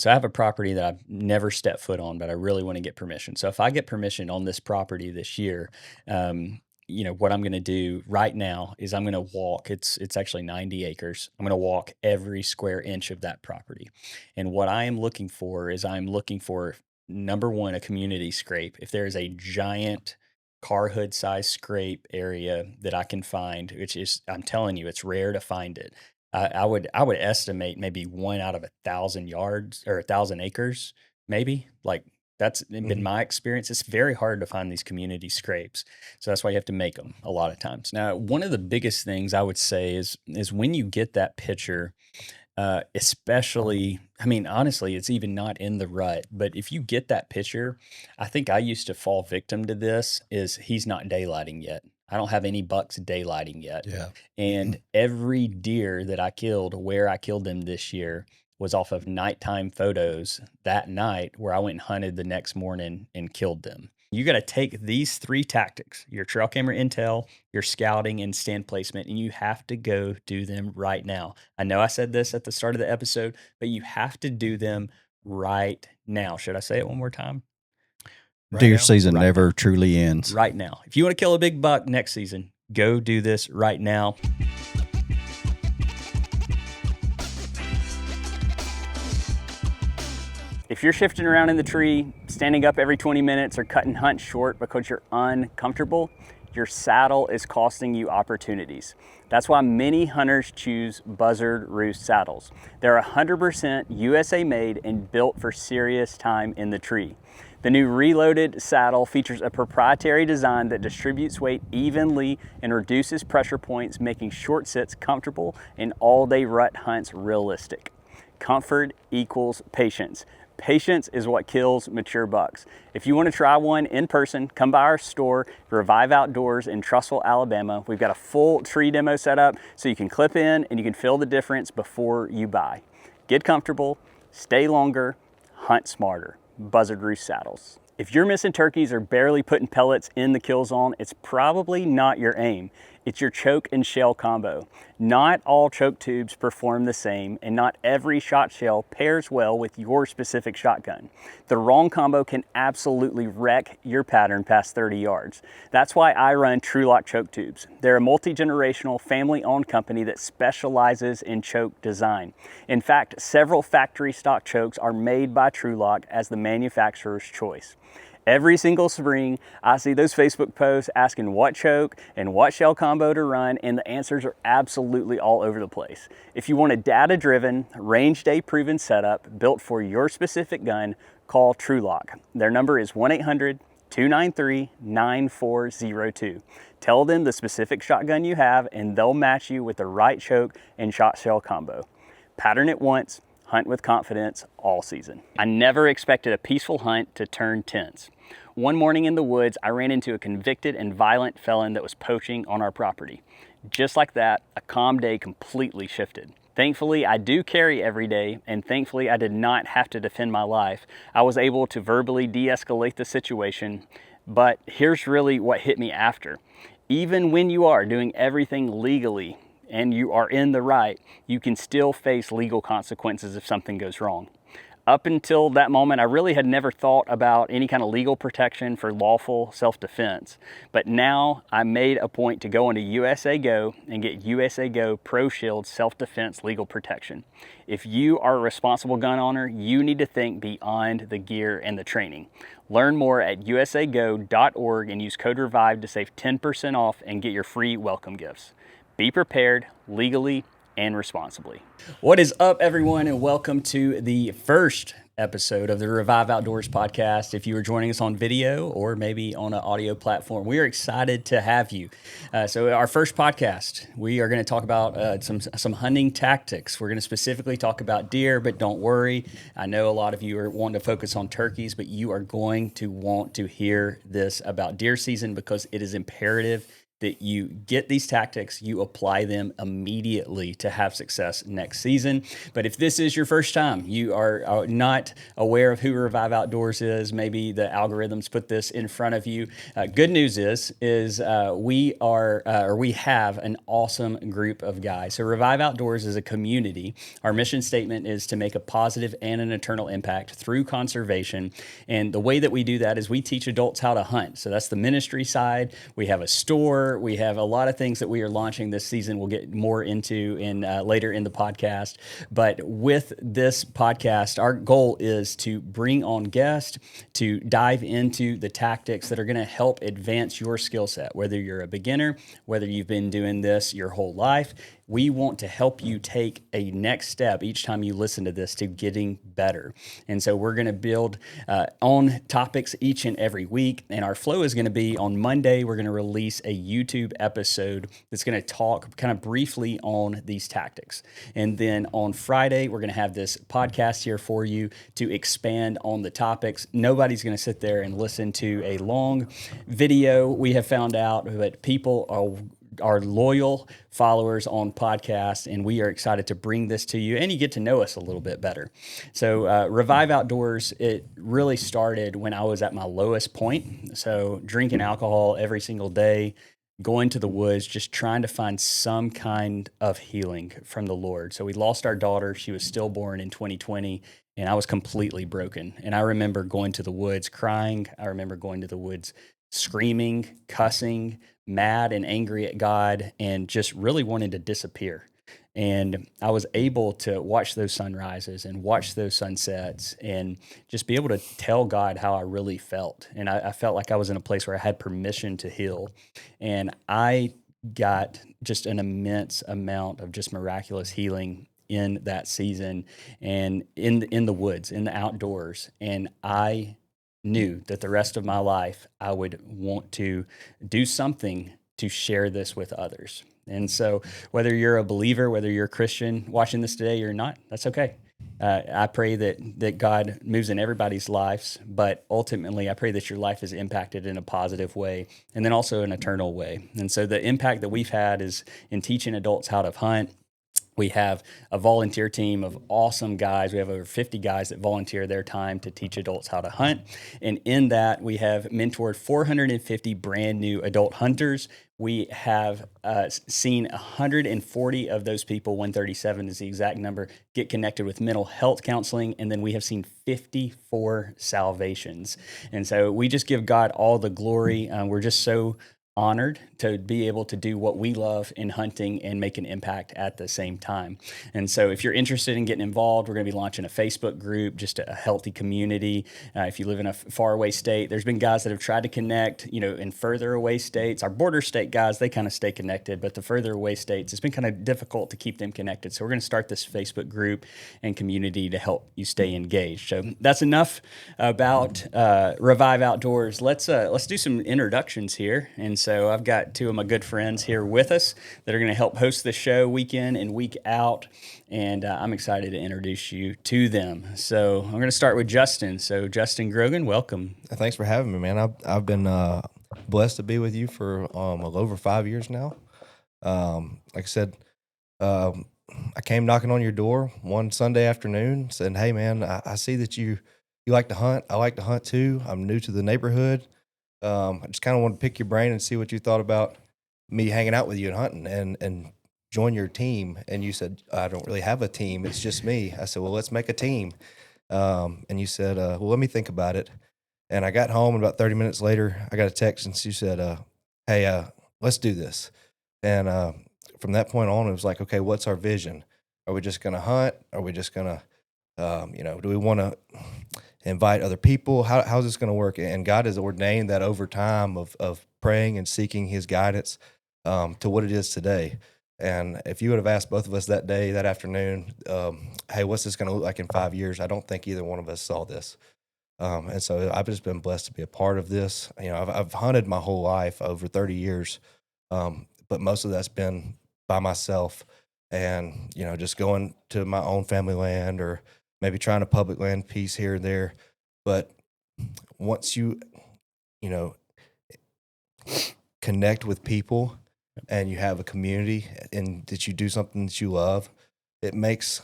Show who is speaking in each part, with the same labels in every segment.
Speaker 1: So I have a property that I've never stepped foot on, but I really want to get permission. So if I get permission on this property this year, what I'm going to do right now is I'm going to walk. It's actually 90 acres. I'm going to walk every square inch of that property. And what I am looking for is I'm looking for number one, a community scrape. If there is a giant car hood size scrape area that I can find, which is, I'm telling you, it's rare to find it. I would estimate maybe 1 out of 1,000 yards or 1,000 acres, maybe. Like that's been
Speaker 2: Mhm.
Speaker 1: my experience. It's very hard to find these community scrapes, so that's why you have to make them a lot of times. Now, one of the biggest things I would say is when you get that picture, especially, I mean, honestly, it's even not in the rut, but if you get that picture, I think I used to fall victim to this. Is he's not daylighting yet? I don't have any bucks daylighting yet.
Speaker 2: Yeah.
Speaker 1: And every deer that I killed, where I killed them this year, was off of nighttime photos that night where I went and hunted the next morning and killed them. You got to take these three tactics: your trail camera intel, your scouting, and stand placement, and you have to go do them right now. I know I said this at the start of the episode, but you have to do them right now. Should I say it one more time?
Speaker 2: Right
Speaker 3: Deer
Speaker 2: now?
Speaker 3: season
Speaker 1: Right
Speaker 3: never
Speaker 1: now.
Speaker 3: truly ends.
Speaker 1: Right now. If you want to kill a big buck next season, go do this right now. If you're shifting around in the tree, standing up every 20 minutes, or cutting hunts short because you're uncomfortable, your saddle is costing you opportunities. That's why many hunters choose Buzzard Roost saddles. They're 100% USA made and built for serious time in the tree. The new Reloaded saddle features a proprietary design that distributes weight evenly and reduces pressure points, making short sits comfortable and all-day rut hunts realistic. Comfort equals patience. Patience is what kills mature bucks. If you want to try one in person, come by our store, Revive Outdoors in Trussville, Alabama. We've got a full tree demo set up so you can clip in and you can feel the difference before you buy. Get comfortable, stay longer, hunt smarter. Buzzard Roost saddles. If you're missing turkeys or barely putting pellets in the kill zone, it's probably not your aim. It's your choke and shell combo. Not all choke tubes perform the same, and not every shot shell pairs well with your specific shotgun. The wrong combo can absolutely wreck your pattern past 30 yards. That's why I run TrueLock choke tubes. They're a multi-generational, family-owned company that specializes in choke design. In fact, several factory stock chokes are made by TrueLock as the manufacturer's choice. Every single spring, I see those Facebook posts asking what choke and what shell combo to run, and the answers are absolutely all over the place. If you want a data-driven, range day proven setup built for your specific gun, call TrueLock. Their number is 1-800-293-9402. Tell them the specific shotgun you have, and they'll match you with the right choke and shot shell combo. Pattern it once, hunt with confidence all season. I never expected a peaceful hunt to turn tense. One morning in the woods, I ran into a convicted and violent felon that was poaching on our property. Just like that, a calm day completely shifted. Thankfully, I do carry every day, and thankfully I did not have to defend my life. I was able to verbally de-escalate the situation, but here's really what hit me after. Even when you are doing everything legally, and you are in the right, you can still face legal consequences if something goes wrong. Up until that moment, I really had never thought about any kind of legal protection for lawful self-defense. But now I made a point to go into USA Go and get USA Go Pro Shield self-defense legal protection. If you are a responsible gun owner, you need to think beyond the gear and the training. Learn more at usago.org and use code REVIVE to save 10% off and get your free welcome gifts. Be prepared legally and responsibly. What is up, everyone, and welcome to the first episode of the Revive Outdoors podcast. If you are joining us on video or maybe on an audio platform, we are excited to have you. So our first podcast, we are going to talk about some hunting tactics. We're going to specifically talk about deer, but don't worry. I know a lot of you are wanting to focus on turkeys, but you are going to want to hear this about deer season because it is imperative that you get these tactics, you apply them immediately to have success next season. But if this is your first time, you are not aware of who Revive Outdoors is, maybe the algorithms put this in front of you. Good news is we have an awesome group of guys. So Revive Outdoors is a community. Our mission statement is to make a positive and an eternal impact through conservation. And the way that we do that is we teach adults how to hunt. So that's the ministry side. We have a store. We have a lot of things that we are launching this season. We'll get more into later in the podcast. But with this podcast, our goal is to bring on guests to dive into the tactics that are going to help advance your skill set, whether you're a beginner, whether you've been doing this your whole life. We want to help you take a next step each time you listen to this to getting better. And so we're going to build on topics each and every week. And our flow is going to be on Monday, we're going to release a YouTube episode that's going to talk kind of briefly on these tactics. And then on Friday, we're going to have this podcast here for you to expand on the topics. Nobody's going to sit there and listen to a long video, we have found out, but people are loyal followers on podcasts, and we are excited to bring this to you, and you get to know us a little bit better. So Revive Outdoors, it really started when I was at my lowest point. So drinking alcohol every single day, going to the woods, just trying to find some kind of healing from the Lord. So we lost our daughter. She was stillborn in 2020, and I was completely broken. And I remember going to the woods crying. I remember going to the woods screaming, cussing, mad and angry at God, and just really wanting to disappear. And I was able to watch those sunrises and watch those sunsets and just be able to tell God how I really felt. And I felt like I was in a place where I had permission to heal. And I got just an immense amount of just miraculous healing in that season and in the woods, in the outdoors. And I knew that the rest of my life I would want to do something to share this with others. And so whether you're a believer, whether you're a Christian watching this today or not, that's okay. I pray that God moves in everybody's lives, but ultimately I pray that your life is impacted in a positive way and then also an eternal way. And so the impact that we've had is in teaching adults how to hunt. We have a volunteer team of awesome guys. We have over 50 guys that volunteer their time to teach adults how to hunt. And in that, we have mentored 450 brand new adult hunters. We have seen 140 of those people, 137 is the exact number, get connected with mental health counseling. And then we have seen 54 salvations. And so we just give God all the glory. We're just so honored to be able to do what we love in hunting and make an impact at the same time. And so if you're interested in getting involved, we're going to be launching a Facebook group, just a healthy community. If you live in a faraway state, there's been guys that have tried to connect, in further away states. Our border state guys, they kind of stay connected, but the further away states, it's been kind of difficult to keep them connected. So we're going to start this Facebook group and community to help you stay engaged. So that's enough about Revive Outdoors. Let's do some introductions here. And so I've got two of my good friends here with us that are going to help host the show week in and week out, and I'm excited to introduce you to them. So I'm going to start with Justin. So Justin Grogan, welcome.
Speaker 2: Thanks for having me, man. I've been blessed to be with you for a little over 5 years now. Like I said, I came knocking on your door one Sunday afternoon, saying, "Hey, man, I see that you like to hunt. I like to hunt too. I'm new to the neighborhood. I just kind of want to pick your brain and see what you thought about me hanging out with you and hunting and join your team." And you said, "I don't really have a team. It's just me." I said, "Well, let's make a team." And you said, "Well, let me think about it." And I got home, and about 30 minutes later, I got a text, and she said, "Hey, let's do this." And from that point on, it was like, okay, what's our vision? Are we just going to hunt? Are we just going to, do we want to invite other people? How's this going to work? And God has ordained that over time of praying and seeking his guidance to what it is today. And if you would have asked both of us that day, that afternoon, hey, what's this going to look like in 5 years? I don't think either one of us saw this. And so I've just been blessed to be a part of this. I've hunted my whole life, over 30 years, but most of that's been by myself and, just going to my own family land or maybe trying a public land piece here and there. But once you connect with people and you have a community and that you do something that you love, it makes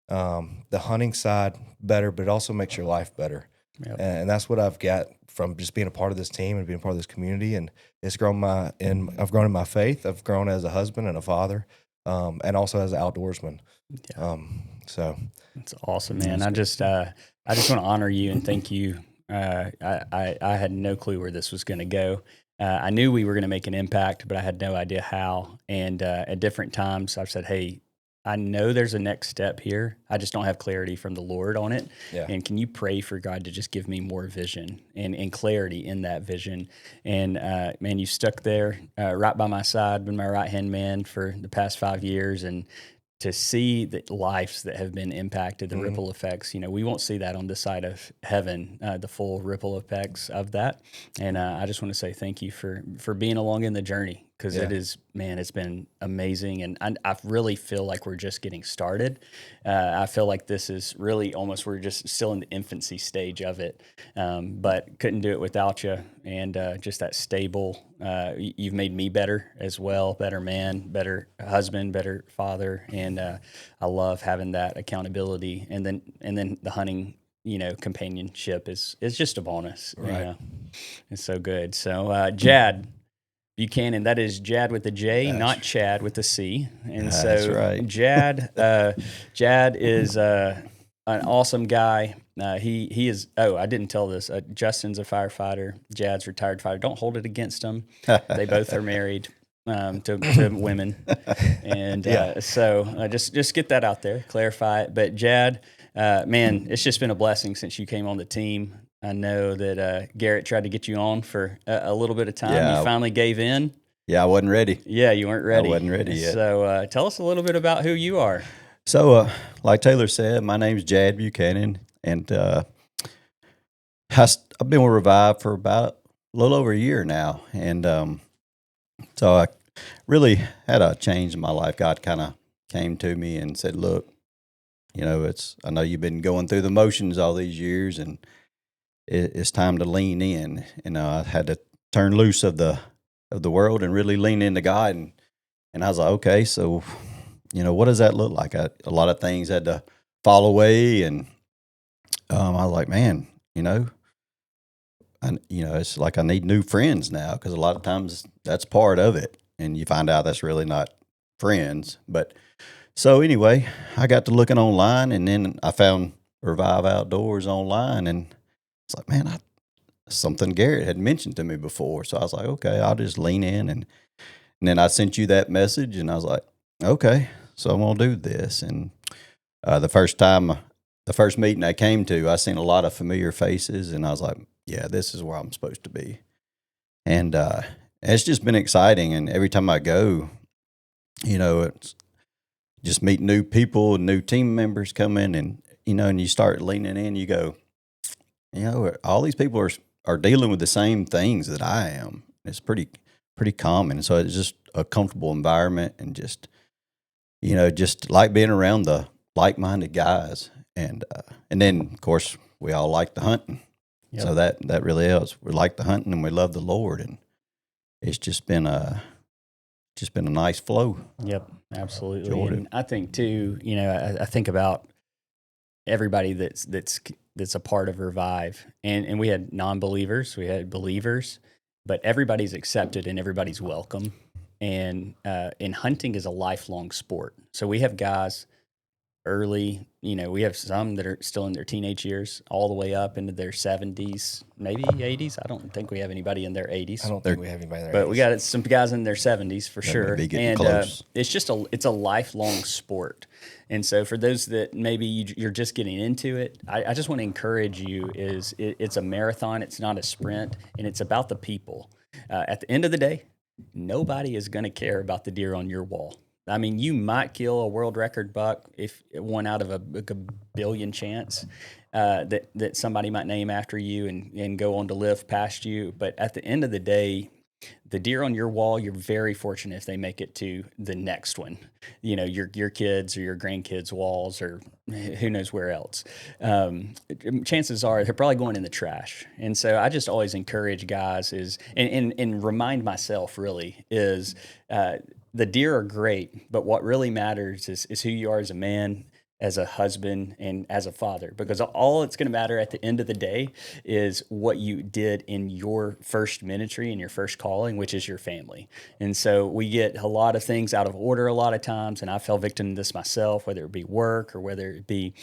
Speaker 2: the hunting side better, but it also makes your life better.
Speaker 1: Yep.
Speaker 2: And that's what I've got from just being a part of this team and being part of this community. And it's grown I've grown in my faith. I've grown as a husband and a father, and also as an outdoorsman.
Speaker 1: Yeah.
Speaker 2: So
Speaker 1: it's awesome, man. I just want to honor you and thank you. I had no clue where this was going to go. I knew we were going to make an impact, but I had no idea how. And at different times, I've said, "Hey, I know there's a next step here. I just don't have clarity from the Lord on it.
Speaker 2: Yeah.
Speaker 1: And can you pray for God to just give me more vision and clarity in that vision?" And man, you stuck there right by my side, been my right-hand man for the past 5 years. And to see the lives that have been impacted, the ripple effects, we won't see that on this side of heaven, the full ripple effects of that. And I just want to say thank you for being along in the journey, because it is, man, it's been amazing. And I really feel like we're just getting started. I feel like this is really almost, we're just still in the infancy stage of it, but couldn't do it without you. And just that stable, you've made me better as well, better man, better husband, better father. And I love having that accountability. And then the hunting, companionship is just a bonus.
Speaker 2: Right.
Speaker 1: It's so good. So Jad Buchanan, that is Jad with a J, not Chad with a C. And
Speaker 3: That's
Speaker 1: so
Speaker 3: right.
Speaker 1: Jad is an awesome guy. He is, I didn't tell this. Justin's a firefighter. Jad's retired firefighter. Don't hold it against them. They both are married to women. And so just get that out there, clarify it. But Jad, man, it's just been a blessing since you came on the team. I know that Garrett tried to get you on for a little bit of time.
Speaker 3: Yeah.
Speaker 1: You finally gave in.
Speaker 3: Yeah, I wasn't ready.
Speaker 1: Yeah, you weren't ready.
Speaker 3: I wasn't ready yet.
Speaker 1: So tell us a little bit about who you are.
Speaker 3: So, like Taylor said, my name's Jad Buchanan, and I've been with Revive for about a little over a year now. And so I really had a change in my life. God kind of came to me and said, look, I know you've been going through the motions all these years, and it's time to lean in. I had to turn loose of the world and really lean into God. And I was like, okay, so, what does that look like? A lot of things had to fall away. And I was like, man, it's like I need new friends now, because a lot of times that's part of it. And you find out that's really not friends. But so anyway, I got to looking online, and then I found Revive Outdoors online, and it's like, man, something Garrett had mentioned to me before. So I was like, okay, I'll just lean in. And then I sent you that message, and I was like, okay, so I'm going to do this. And the first meeting I came to, I seen a lot of familiar faces, and I was like, yeah, this is where I'm supposed to be. And it's just been exciting. And every time I go, it's just meet new people and new team members come in, and, and you start leaning in, you go, all these people are dealing with the same things that I am. It's pretty common. So it's just a comfortable environment, and just like being around the like-minded guys. And then of course we all like the hunting. Yep. So that really helps. We like the hunting, and we love the Lord, and it's just been a nice flow.
Speaker 1: Yep, absolutely.
Speaker 3: Jordan.
Speaker 1: And I think too, I think about everybody that's a part of Revive, and we had non-believers, we had believers, but everybody's accepted and everybody's welcome. And hunting is a lifelong sport. So we have guys early, we have some that are still in their teenage years, all the way up into their 70s, maybe 80s. I don't think we have anybody in their 80s.
Speaker 2: I don't think we have anybody in their
Speaker 1: But
Speaker 2: 80s.
Speaker 1: we got some guys in their 70s for sure.
Speaker 3: And close.
Speaker 1: It's just it's a lifelong sport. And so for those that maybe you're just getting into it, I just want to encourage you, it's a marathon, it's not a sprint, and it's about the people. At the end of the day, nobody is going to care about the deer on your wall. I mean, you might kill a world record buck if one out of a billion chance that somebody might name after you and go on to live past you. But at the end of the day, The deer on your wall, you're very fortunate if they make it to the next one. Your kids or your grandkids' walls, or who knows where else. Chances are they're probably going in the trash. And so I just always encourage guys and remind myself really is the deer are great, but what really matters is who you are as a man, as a husband, and as a father, because all it's going to matter at the end of the day is what you did in your first ministry and your first calling, which is your family. And so we get a lot of things out of order a lot of times, and I fell victim to this myself, whether it be work or whether it be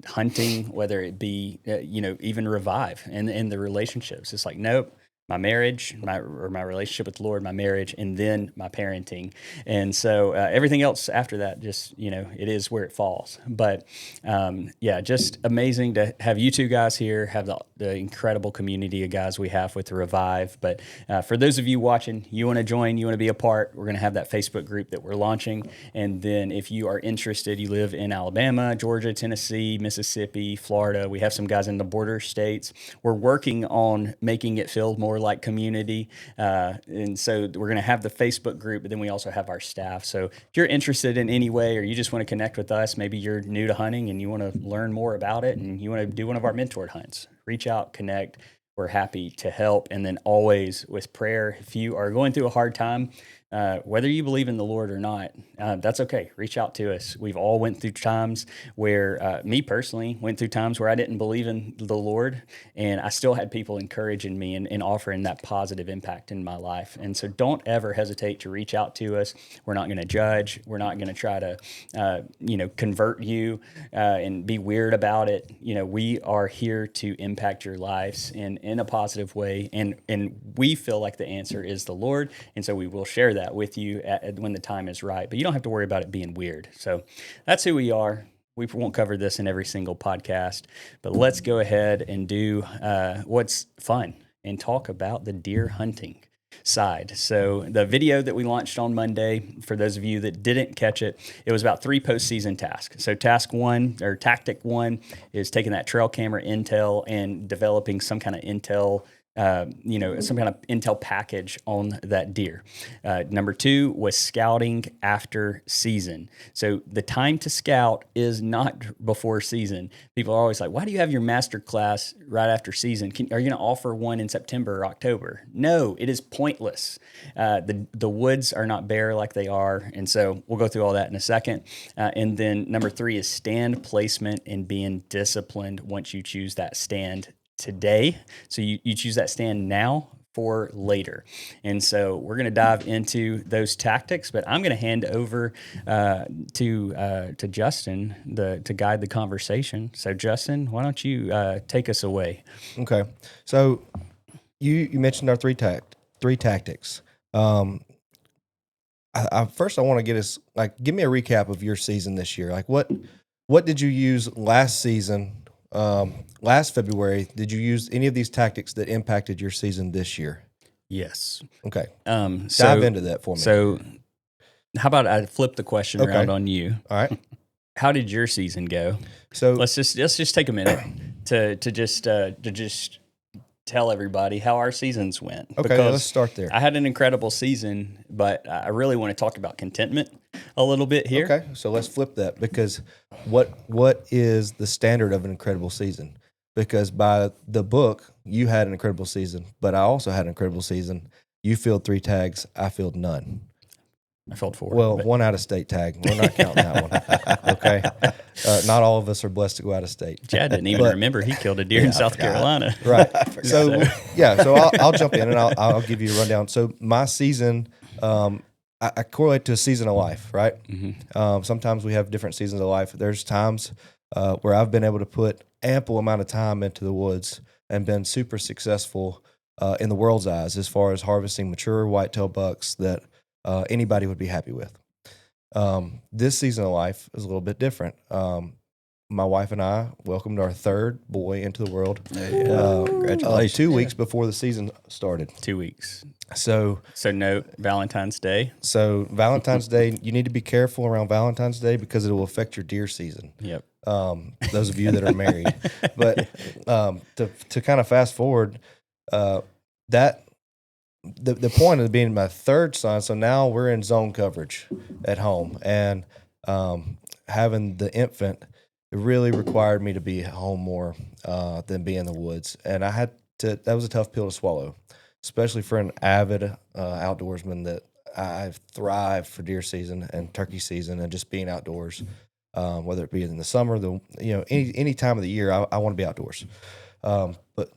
Speaker 1: hunting, whether it be even revive and the relationships. It's like, nope. My marriage, my relationship with the Lord, my marriage, and then my parenting. And so everything else after that, just, it is where it falls. But just amazing to have you two guys here, have the incredible community of guys we have with the Revive. But for those of you watching, you want to join, you want to be a part, we're going to have that Facebook group that we're launching. And then if you are interested, you live in Alabama, Georgia, Tennessee, Mississippi, Florida, we have some guys in the border states. We're working on making it feel more like community. And so we're going to have the Facebook group, but then we also have our staff. So if you're interested in any way, or you just want to connect with us, maybe you're new to hunting and you want to learn more about it and you want to do one of our mentored hunts, reach out, connect. We're happy to help. And then always with prayer, if you are going through a hard time, whether you believe in the Lord or not, that's okay. Reach out to us. We've all went through times where, me personally, went through times where I didn't believe in the Lord, and I still had people encouraging me and offering that positive impact in my life. And so don't ever hesitate to reach out to us. We're not going to judge. We're not going to try to, convert you and be weird about it. We are here to impact your lives in a positive way, and we feel like the answer is the Lord, and so we will share that with you when the time is right. But you don't have to worry about it being weird. So that's who we are. We won't cover this in every single podcast, but let's go ahead and do what's fun and talk about the deer hunting side. So the video that we launched on Monday, for those of you that didn't catch it, it was about 3 postseason tasks. So tactic one is taking that trail camera intel and developing some kind of intel some kind of intel package on that deer. Number 2 was scouting after season. So the time to scout is not before season. People are always like, why do you have your master class right after season? Are you going to offer one in September or October? No, it is pointless. The woods are not bare like they are. And so we'll go through all that in a second. And then number 3 is stand placement and being disciplined once you choose that stand today. So you choose that stand now for later. And so we're going to dive into those tactics, but I'm going to hand over to Justin to guide the conversation. So Justin, why don't you take us away?
Speaker 2: Okay. So you mentioned our three tactics. First I want to get us, give me a recap of your season this year. What did you use last season? Last February, did you use any of these tactics that impacted your season this year?
Speaker 1: Yes.
Speaker 2: Okay.
Speaker 1: So
Speaker 2: dive into that for me.
Speaker 1: So how about I flip the question around on you?
Speaker 2: All right.
Speaker 1: How did your season go?
Speaker 2: So
Speaker 1: let's just take a minute to just tell everybody how our seasons went.
Speaker 2: Okay,
Speaker 1: because
Speaker 2: let's start there.
Speaker 1: I had an incredible season, but I really want to talk about contentment a little bit here.
Speaker 2: Okay, so let's flip that, because what is the standard of an incredible season? Because by the book, you had an incredible season, but I also had an incredible season. You filled 3 tags, I filled none.
Speaker 1: I filled 4.
Speaker 2: Well, 1 out-of-state tag. We're not counting that one. Okay, not all of us are blessed to go out of state.
Speaker 1: Chad didn't even remember he killed a deer in South Carolina.
Speaker 2: Right. So I'll jump in and I'll give you a rundown. So my season, I correlate to a season of life, right? Mm-hmm. Sometimes we have different seasons of life. There's times where I've been able to put ample amount of time into the woods and been super successful in the world's eyes as far as harvesting mature whitetail bucks that anybody would be happy with. This season of life is a little bit different. My wife and I welcomed our 3rd boy into the world. Congratulations. 2 weeks before the season started.
Speaker 1: 2 weeks.
Speaker 2: So
Speaker 1: note Valentine's Day.
Speaker 2: So Valentine's Day, you need to be careful around Valentine's Day because it will affect your deer season.
Speaker 1: Yep.
Speaker 2: Those of you that are married. But to kind of fast forward, that the point of being my third son, so now we're in zone coverage at home, and having the infant, it really required me to be home more than be in the woods, and I had to. That was a tough pill to swallow, especially for an avid outdoorsman that I thrive for deer season and turkey season and just being outdoors, whether it be in the summer, any time of the year, I want to be outdoors. But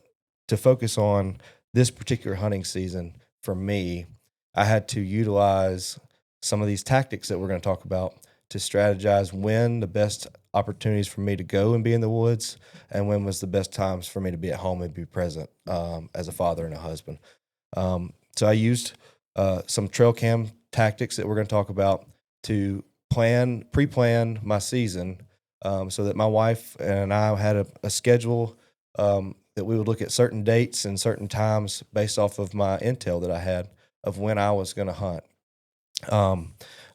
Speaker 2: to focus on this particular hunting season for me, I had to utilize some of these tactics that we're going to talk about to strategize when the best opportunities for me to go and be in the woods and when was the best times for me to be at home and be present as a father and a husband. So I used some trail cam tactics that we're going to talk about to pre-plan my season, so that my wife and I had a schedule that we would look at certain dates and certain times based off of my intel that I had of when I was going to hunt.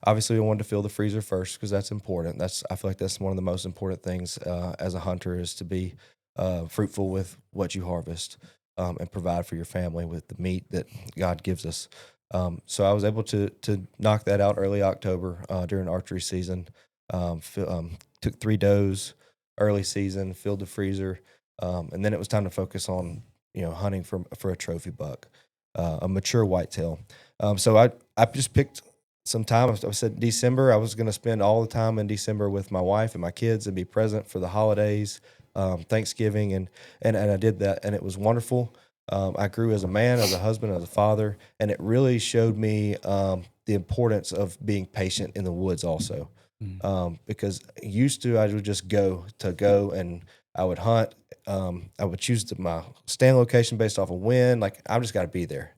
Speaker 2: Obviously, we wanted to fill the freezer first because that's important. I feel like that's one of the most important things as a hunter, is to be fruitful with what you harvest and provide for your family with the meat that God gives us. So I was able to knock that out early October during archery season. Took 3 does early season, filled the freezer, and then it was time to focus on hunting for a trophy buck, a mature whitetail. So I just picked some time. I said December. I was going to spend all the time in December with my wife and my kids and be present for the holidays, Thanksgiving, and I did that, and it was wonderful. I grew as a man, as a husband, as a father, and it really showed me the importance of being patient in the woods also. Because used to, I would just go and I would hunt. I would choose my stand location based off of wind. Like, I've just got to be there.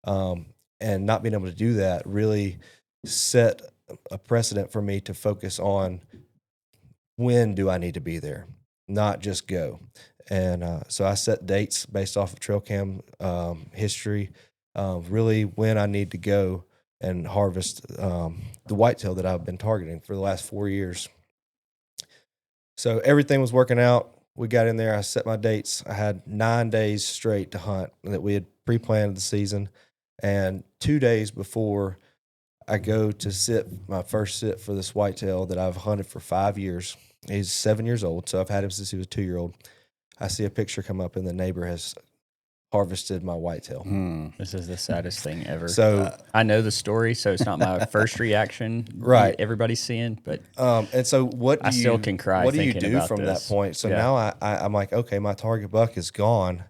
Speaker 2: And not being able to do that really set a precedent for me to focus on when do I need to be there, not just go. And so I set dates based off of trail cam history, really when I need to go and harvest the whitetail that I've been targeting for the last 4 years. So everything was working out. We got in there. I set my dates. I had 9 days straight to hunt that we had pre-planned the season. And 2 days before I go to sit my first sit for this whitetail that I've hunted for 5 years. He's 7 years old, so I've had him since he was a 2-year-old. I see a picture come up, and the neighbor has harvested my whitetail.
Speaker 1: This is the saddest thing ever.
Speaker 2: So
Speaker 1: I know the story, so it's not my first reaction.
Speaker 2: Right.
Speaker 1: Everybody's seeing, but
Speaker 2: and so what do
Speaker 1: I still can cry
Speaker 2: what do you
Speaker 1: thinking
Speaker 2: do
Speaker 1: about
Speaker 2: from
Speaker 1: this.
Speaker 2: that point? So
Speaker 1: Yeah.
Speaker 2: now I'm like, okay, my target buck is gone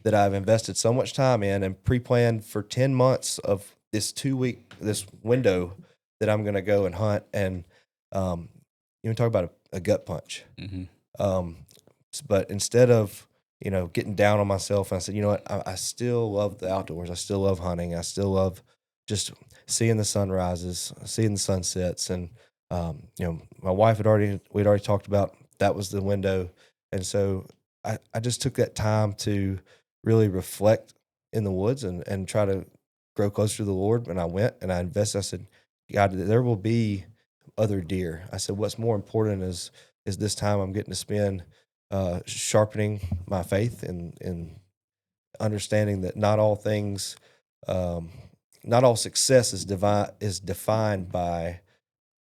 Speaker 2: that I've invested so much time in and pre-planned for 10 months of this this window that I'm going to go and hunt. And you talk about a gut punch. But instead of getting down on myself, I said, you know what, I still love the outdoors. I still love hunting. I still love just seeing the sunrises, seeing the sunsets. And my wife we'd already talked about that was the window. And so I just took that time to really reflect in the woods and try to grow closer to the Lord. And I went and I invested. I said, God, there will be other deer. I said, what's more important is this time I'm getting to spend sharpening my faith and understanding that not all things, not all success is defined by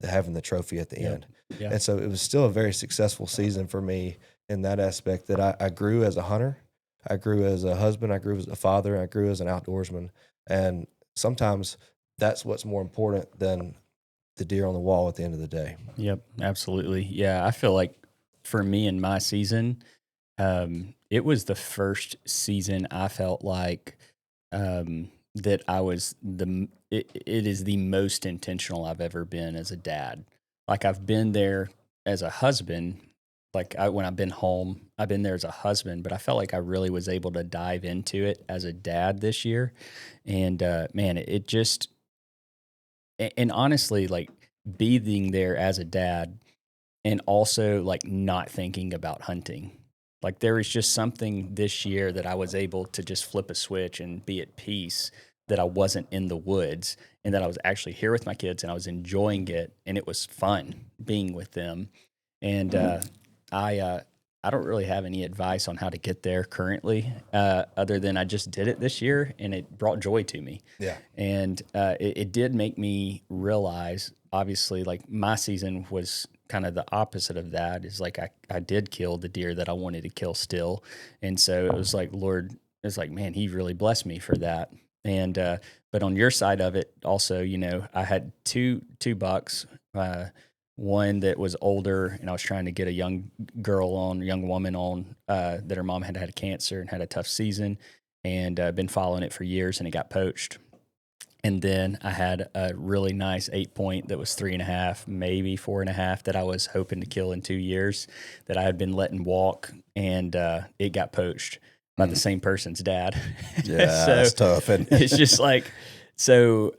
Speaker 2: having the trophy at the end.
Speaker 1: Yeah.
Speaker 2: And so it was still a very successful season for me in that aspect, that I grew as a hunter, I grew as a husband, I grew as a father, I grew as an outdoorsman. And sometimes that's what's more important than the deer on the wall at the end of the day.
Speaker 1: Yep, absolutely. Yeah, I feel like for me in my season, it was the first season I felt like that I was it is the most intentional I've ever been as a dad. Like, I've been there as a husband. Like, when I've been home, I've been there as a husband, but I felt like I really was able to dive into it as a dad this year. And man, it just, and honestly, like, being there as a dad and also like not thinking about hunting. Like, there was just something this year that I was able to just flip a switch and be at peace, that I wasn't in the woods and that I was actually here with my kids and I was enjoying it, and it was fun being with them. And I don't really have any advice on how to get there currently, other than I just did it this year and it brought joy to me.
Speaker 2: Yeah.
Speaker 1: And it did make me realize, obviously, like my season was kind of the opposite of that. Is like I did kill the deer that I wanted to kill still. And so it was like, Lord, it's like, man, he really blessed me for that. And but on your side of it also, you know, I had two bucks, one that was older, and I was trying to get a young woman on that her mom had cancer and had a tough season, and been following it for years, and it got poached. And then I had a really nice 8-point that was 3.5, maybe 4.5, that I was hoping to kill in 2 years, that I had been letting walk, and it got poached by the same person's dad.
Speaker 3: Yeah,
Speaker 1: so
Speaker 3: that's tough. And
Speaker 1: it's just like, so,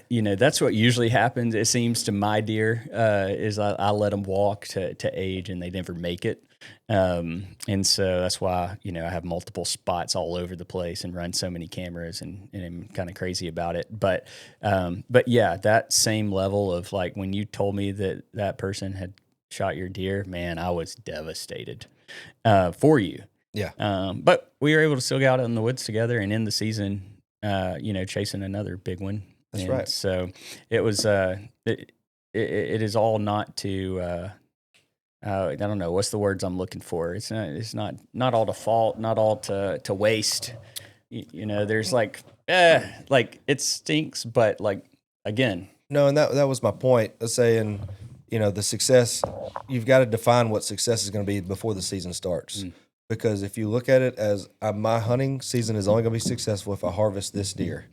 Speaker 1: you know, that's what usually happens. It seems to my deer, is I let them walk to age and they never make it. And so that's why, you know, I have multiple spots all over the place and run so many cameras, and I'm kind of crazy about it. But yeah, that same level of like, when you told me that person had shot your deer, man, I was devastated, for you.
Speaker 2: Yeah.
Speaker 1: But we were able to still go out in the woods together and end the season, you know, chasing another big one.
Speaker 2: That's
Speaker 1: And
Speaker 2: right.
Speaker 1: so it was, it is all not to, I don't know, what's the words I'm looking for. It's not all to fault, not all to waste. You know, there's like it stinks, but like, again,
Speaker 2: No, and that was my point of saying, you know, the success, you've got to define what success is going to be before the season starts. Because if you look at it as my hunting season is only going to be successful if I harvest this deer,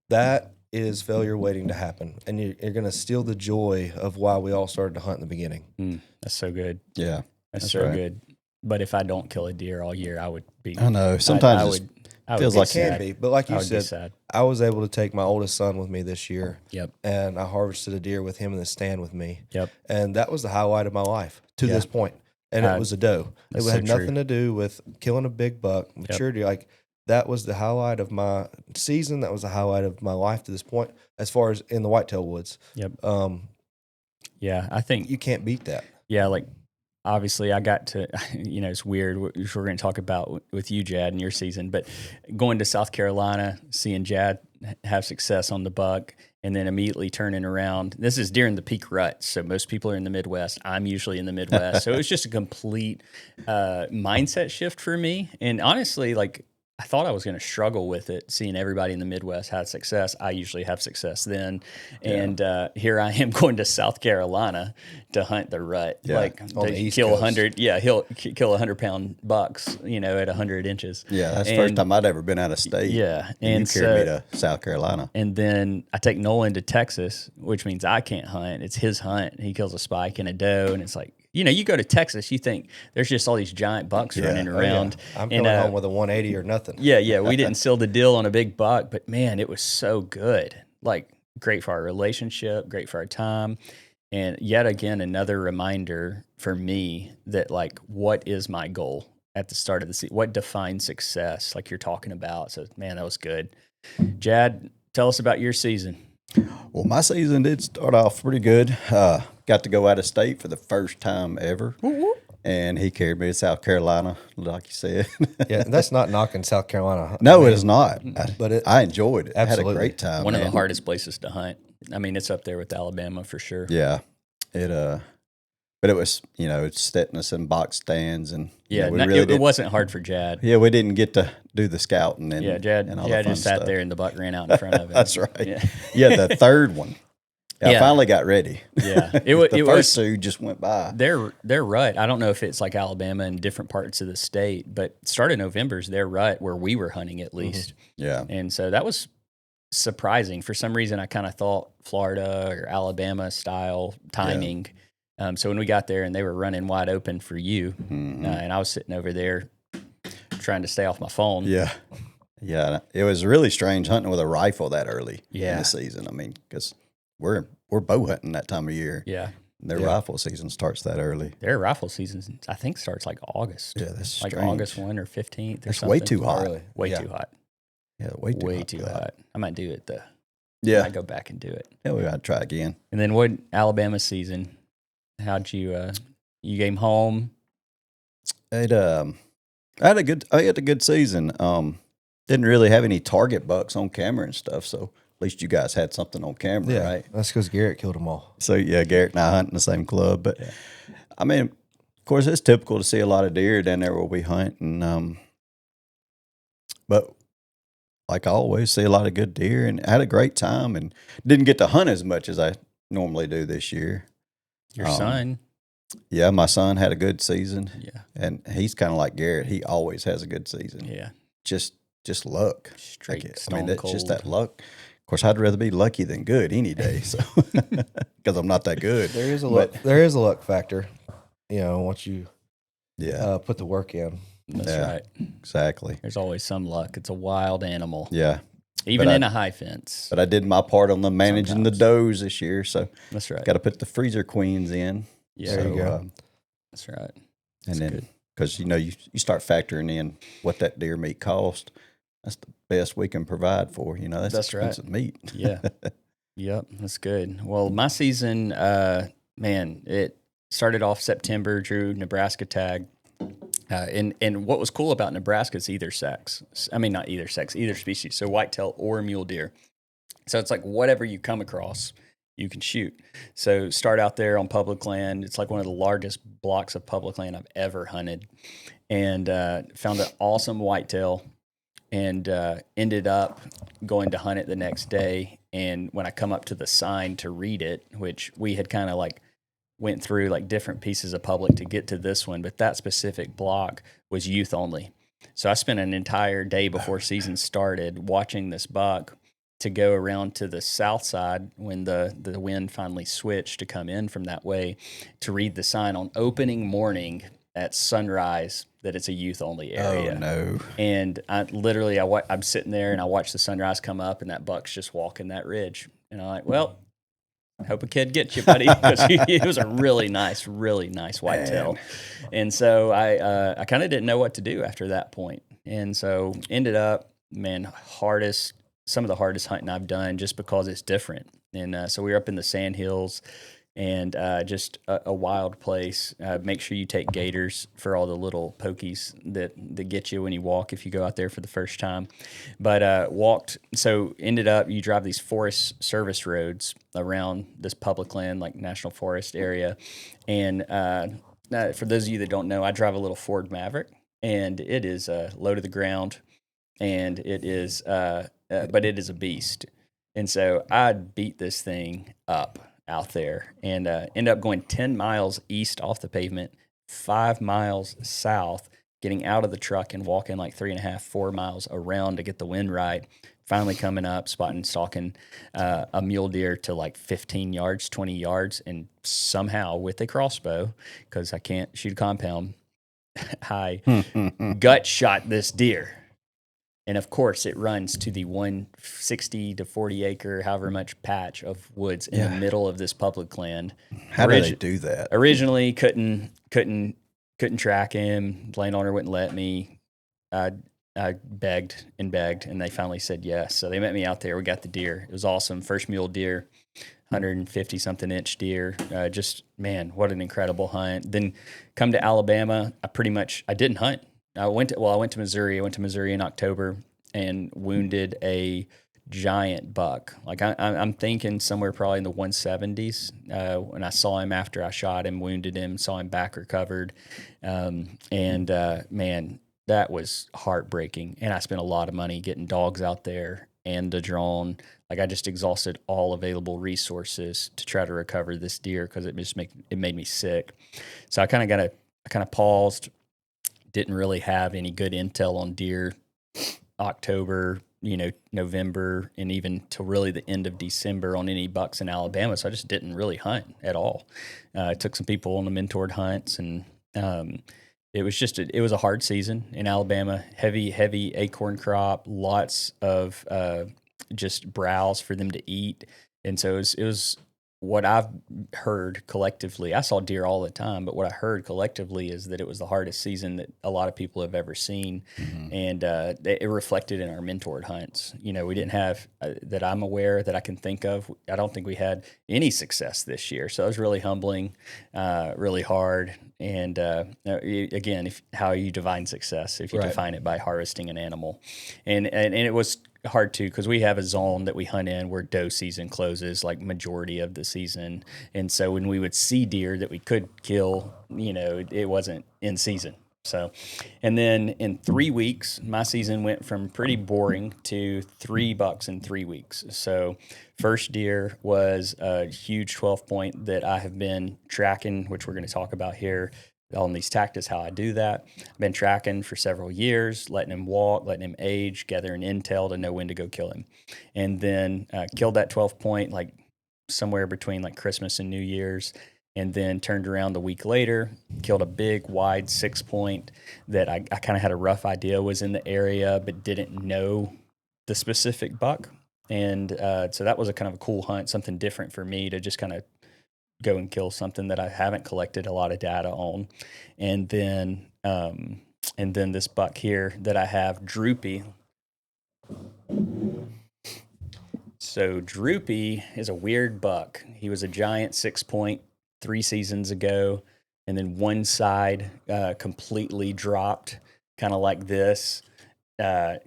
Speaker 2: that is failure waiting to happen. And you're going to steal the joy of why we all started to hunt in the beginning.
Speaker 1: That's so good.
Speaker 3: yeah,
Speaker 1: That's so good. But if I don't kill a deer all year, I would be.
Speaker 3: I know. Sometimes
Speaker 1: I
Speaker 3: feels
Speaker 1: be
Speaker 3: like
Speaker 1: sad.
Speaker 2: Can be, but like you
Speaker 1: I would be
Speaker 2: said,
Speaker 1: sad.
Speaker 2: I was able to take my oldest son with me this year.
Speaker 1: Yep.
Speaker 2: And I harvested a deer with him in the stand with me.
Speaker 1: Yep.
Speaker 2: And that was the highlight of my life to this point. And it was a doe. It
Speaker 1: that's
Speaker 2: had
Speaker 1: so
Speaker 2: nothing to do with killing a big buck, maturity. Like, that was the highlight of my season. That was the highlight of my life to this point, as far as in the whitetail woods.
Speaker 1: Yep. Yeah, I think
Speaker 2: You can't beat that.
Speaker 1: Yeah, like, obviously I got to, you know, it's weird, which we're going to talk about with you, Jad, in your season, but going to South Carolina, seeing Jad have success on the buck, and then immediately turning around. This is during the peak rut, so most people are in the Midwest. I'm usually in the Midwest. So it was just a complete mindset shift for me. And honestly, like, I thought I was going to struggle with it, seeing everybody in the Midwest had success. I usually have success then. And here I am going to South Carolina to hunt the rut.
Speaker 3: Yeah,
Speaker 1: like,
Speaker 2: on
Speaker 1: to
Speaker 2: the East
Speaker 1: kill
Speaker 2: Coast.
Speaker 1: 100. Yeah, he'll kill 100-pound bucks, you know, at 100 inches.
Speaker 3: yeah, that's the first time I'd ever been out of state.
Speaker 1: Yeah.
Speaker 3: And you
Speaker 1: so,
Speaker 3: carried me to South Carolina.
Speaker 1: and then I take Nolan to Texas, which means I can't hunt. It's his hunt. He kills a spike and a doe, and it's like, you know, you go to Texas, you think there's just all these giant bucks running around.
Speaker 2: I'm coming home with a 180 or nothing.
Speaker 1: Yeah, we didn't seal the deal on a big buck, but man, it was so good. Like, great for our relationship, great for our time. And yet again, another reminder for me that, like, what is my goal at the start of the season? What defines success, like you're talking about? So, man, that was good. Jad, tell us about your season.
Speaker 3: Well, my season did start off pretty good. Got to go out of state for the first time ever. And he carried me to South Carolina, like you said.
Speaker 2: Yeah, that's not knocking South Carolina.
Speaker 3: No, it is not.
Speaker 2: But
Speaker 3: I enjoyed it.
Speaker 2: Absolutely.
Speaker 3: Had a great time.
Speaker 1: One of
Speaker 3: man.
Speaker 1: the hardest places to hunt. I mean, it's up there with Alabama for sure.
Speaker 3: Yeah. But it was, you know, it's setting us in box stands, and
Speaker 1: Yeah,
Speaker 3: we really
Speaker 1: it wasn't hard for Jad.
Speaker 3: Yeah, we didn't get to do the scouting and
Speaker 1: Jad
Speaker 3: and all the fun
Speaker 1: just sat
Speaker 3: stuff.
Speaker 1: there and the buck ran out in front of him.
Speaker 3: That's right.
Speaker 1: Yeah.
Speaker 3: Yeah, the third one. I
Speaker 1: Yeah.
Speaker 3: finally got ready.
Speaker 1: Yeah,
Speaker 3: The
Speaker 1: it
Speaker 3: first
Speaker 1: was
Speaker 3: two just went by.
Speaker 1: their rut. I don't know if it's like Alabama and different parts of the state, but start of November is their rut where we were hunting at least.
Speaker 3: Yeah.
Speaker 1: And so that was surprising. For some reason, I kind of thought Florida or Alabama style timing. So when we got there and they were running wide open for you, and I was sitting over there trying to stay off my phone.
Speaker 3: Yeah. Yeah. It was really strange hunting with a rifle that early in
Speaker 1: Yeah.
Speaker 3: the season. I mean, because we're bow hunting that time of year.
Speaker 1: Yeah.
Speaker 3: Their rifle season starts that early.
Speaker 1: Their rifle season, I think, starts like August.
Speaker 3: Yeah, that's
Speaker 1: like
Speaker 3: strange.
Speaker 1: August 1 or 15th or
Speaker 3: That's
Speaker 1: something.
Speaker 3: way too hot.
Speaker 2: Really?
Speaker 1: Way
Speaker 2: Yeah.
Speaker 1: too hot.
Speaker 3: Yeah, way too
Speaker 1: Way
Speaker 3: hot.
Speaker 1: too
Speaker 3: for that.
Speaker 1: hot. I might do it though. I
Speaker 3: Yeah.
Speaker 1: might go back and do it.
Speaker 3: Yeah, we got to try again.
Speaker 1: And then what Alabama season? How'd you you came home?
Speaker 3: I had a good season. Didn't really have any target bucks on camera and stuff, so at least you guys had something on camera,
Speaker 2: Yeah,
Speaker 3: right?
Speaker 2: that's because Garrett killed them all.
Speaker 3: So yeah, Garrett and I hunt in the same club, but I mean, of course, it's typical to see a lot of deer down there where we hunt, and but like I always see a lot of good deer, and I had a great time, and didn't get to hunt as much as I normally do this year.
Speaker 1: Your
Speaker 3: Um,
Speaker 1: son,
Speaker 3: Yeah, my son had a good season,
Speaker 1: yeah,
Speaker 3: and he's kind of like Garrett. He always has a good season.
Speaker 1: yeah,
Speaker 3: Just luck.
Speaker 1: straight
Speaker 3: I mean,
Speaker 1: stone
Speaker 3: that's
Speaker 1: cold.
Speaker 3: just that luck. Of course, I'd rather be lucky than good any day. So, because I'm not that good.
Speaker 2: There is a
Speaker 3: But-
Speaker 2: luck. There is a luck factor. Once you
Speaker 3: Yeah,
Speaker 2: put the work in.
Speaker 1: That's
Speaker 3: Yeah.
Speaker 1: right.
Speaker 3: exactly.
Speaker 1: There's always some luck. It's a wild animal,
Speaker 3: Yeah,
Speaker 1: even
Speaker 3: But
Speaker 1: in a high fence.
Speaker 3: but I did my part on the managing
Speaker 1: Sometimes.
Speaker 3: the does this year. So,
Speaker 1: That's right.
Speaker 3: got to put the freezer queens in.
Speaker 1: Yeah,
Speaker 2: There you go.
Speaker 1: that's right.
Speaker 3: And
Speaker 1: That's
Speaker 3: then
Speaker 1: good.
Speaker 3: because you start factoring in what that deer meat cost. That's the best we can provide for. That's
Speaker 1: That's right.
Speaker 3: expensive meat.
Speaker 1: Yeah. Yep, that's good. Well, my season, man, it started off September, drew Nebraska tag. And what was cool about Nebraska is either sex. I mean, not either sex, either species. So whitetail or mule deer. So it's like whatever you come across, you can shoot. So start out there on public land. It's like one of the largest blocks of public land I've ever hunted. And found an awesome whitetail and ended up going to hunt it the next day. And when I come up to the sign to read it, which we had kind of like went through like different pieces of public to get to this one, but that specific block was youth only. So I spent an entire day before season started watching this buck to go around to the south side when the wind finally switched to come in from that way to read the sign on opening morning at sunrise that it's a youth only area.
Speaker 3: Oh no!
Speaker 1: And I'm sitting there and I watch the sunrise come up and that buck's just walking that ridge. And I'm like, well, hope a kid gets you, buddy, because it was a really nice whitetail. And so I kind of didn't know what to do after that point. And so ended up, man, some of the hardest hunting I've done just because it's different. And so we were up in the sand hills and just a wild place. Make sure you take gaiters for all the little pokies that get you when you walk if you go out there for the first time. But ended up, you drive these Forest Service roads around this public land, like National Forest area. And for those of you that don't know, I drive a little Ford Maverick, and it is low to the ground, and it is, but it is a beast. And so I beat this thing up out there and end up going 10 miles east off the pavement, 5 miles south, getting out of the truck and walking like 3.5, 4 miles around to get the wind right. Finally coming up, stalking a mule deer to like 15 yards, 20 yards, and somehow with a crossbow, because I can't shoot a compound, I gut shot this deer. And of course, it runs to the 160 to 40 acre, however much patch of woods in the middle of this public land.
Speaker 3: How did they do that?
Speaker 1: Originally, couldn't track him. Landowner wouldn't let me. I begged, and they finally said yes. So they met me out there. We got the deer. It was awesome. First mule deer, 150 something inch deer. Just man, what an incredible hunt. Then come to Alabama. I didn't hunt. I went to Missouri. I went to Missouri in October and wounded a giant buck. Like I'm thinking somewhere probably in the 170s. When I saw him after I shot him, wounded him, saw him back recovered. Man, that was heartbreaking. And I spent a lot of money getting dogs out there and the drone. Like I just exhausted all available resources to try to recover this deer because it made me sick. So I kind of paused. Didn't really have any good intel on deer October, November, and even till really the end of December on any bucks in Alabama. So I just didn't really hunt at all. I took some people on the mentored hunts, and it was a hard season in Alabama. Heavy acorn crop, lots of just browse for them to eat, and so it was what I've heard collectively, I saw deer all the time, but what I heard collectively is that it was the hardest season that a lot of people have ever seen. And it reflected in our mentored hunts. You know, we didn't have, that I'm aware that I can think of, I don't think we had any success this year. So it was really humbling, really hard. And again, how you define success, if you
Speaker 2: Right.
Speaker 1: define it by harvesting an animal. And it was hard too, because we have a zone that we hunt in where doe season closes like majority of the season, and so when we would see deer that we could kill, you know, it wasn't in season. So, and then in 3 weeks, my season went from pretty boring to 3 bucks in 3 weeks. So first deer was a huge 12 point that I have been tracking, which we're going to talk about here on these tactics, how I do that. I've been tracking for several years, letting him walk, letting him age, gathering intel to know when to go kill him. And then killed that 12 point like somewhere between like Christmas and New Year's. And then turned around the week later, killed a big, wide 6 point that I kind of had a rough idea was in the area, but didn't know the specific buck. And so that was a kind of a cool hunt, something different for me to just kind of go and kill something that I haven't collected a lot of data on. And then this buck here that I have, Droopy. So Droopy is a weird buck. He was a giant 6 point 3 seasons ago, and then one side completely dropped, kind of like this,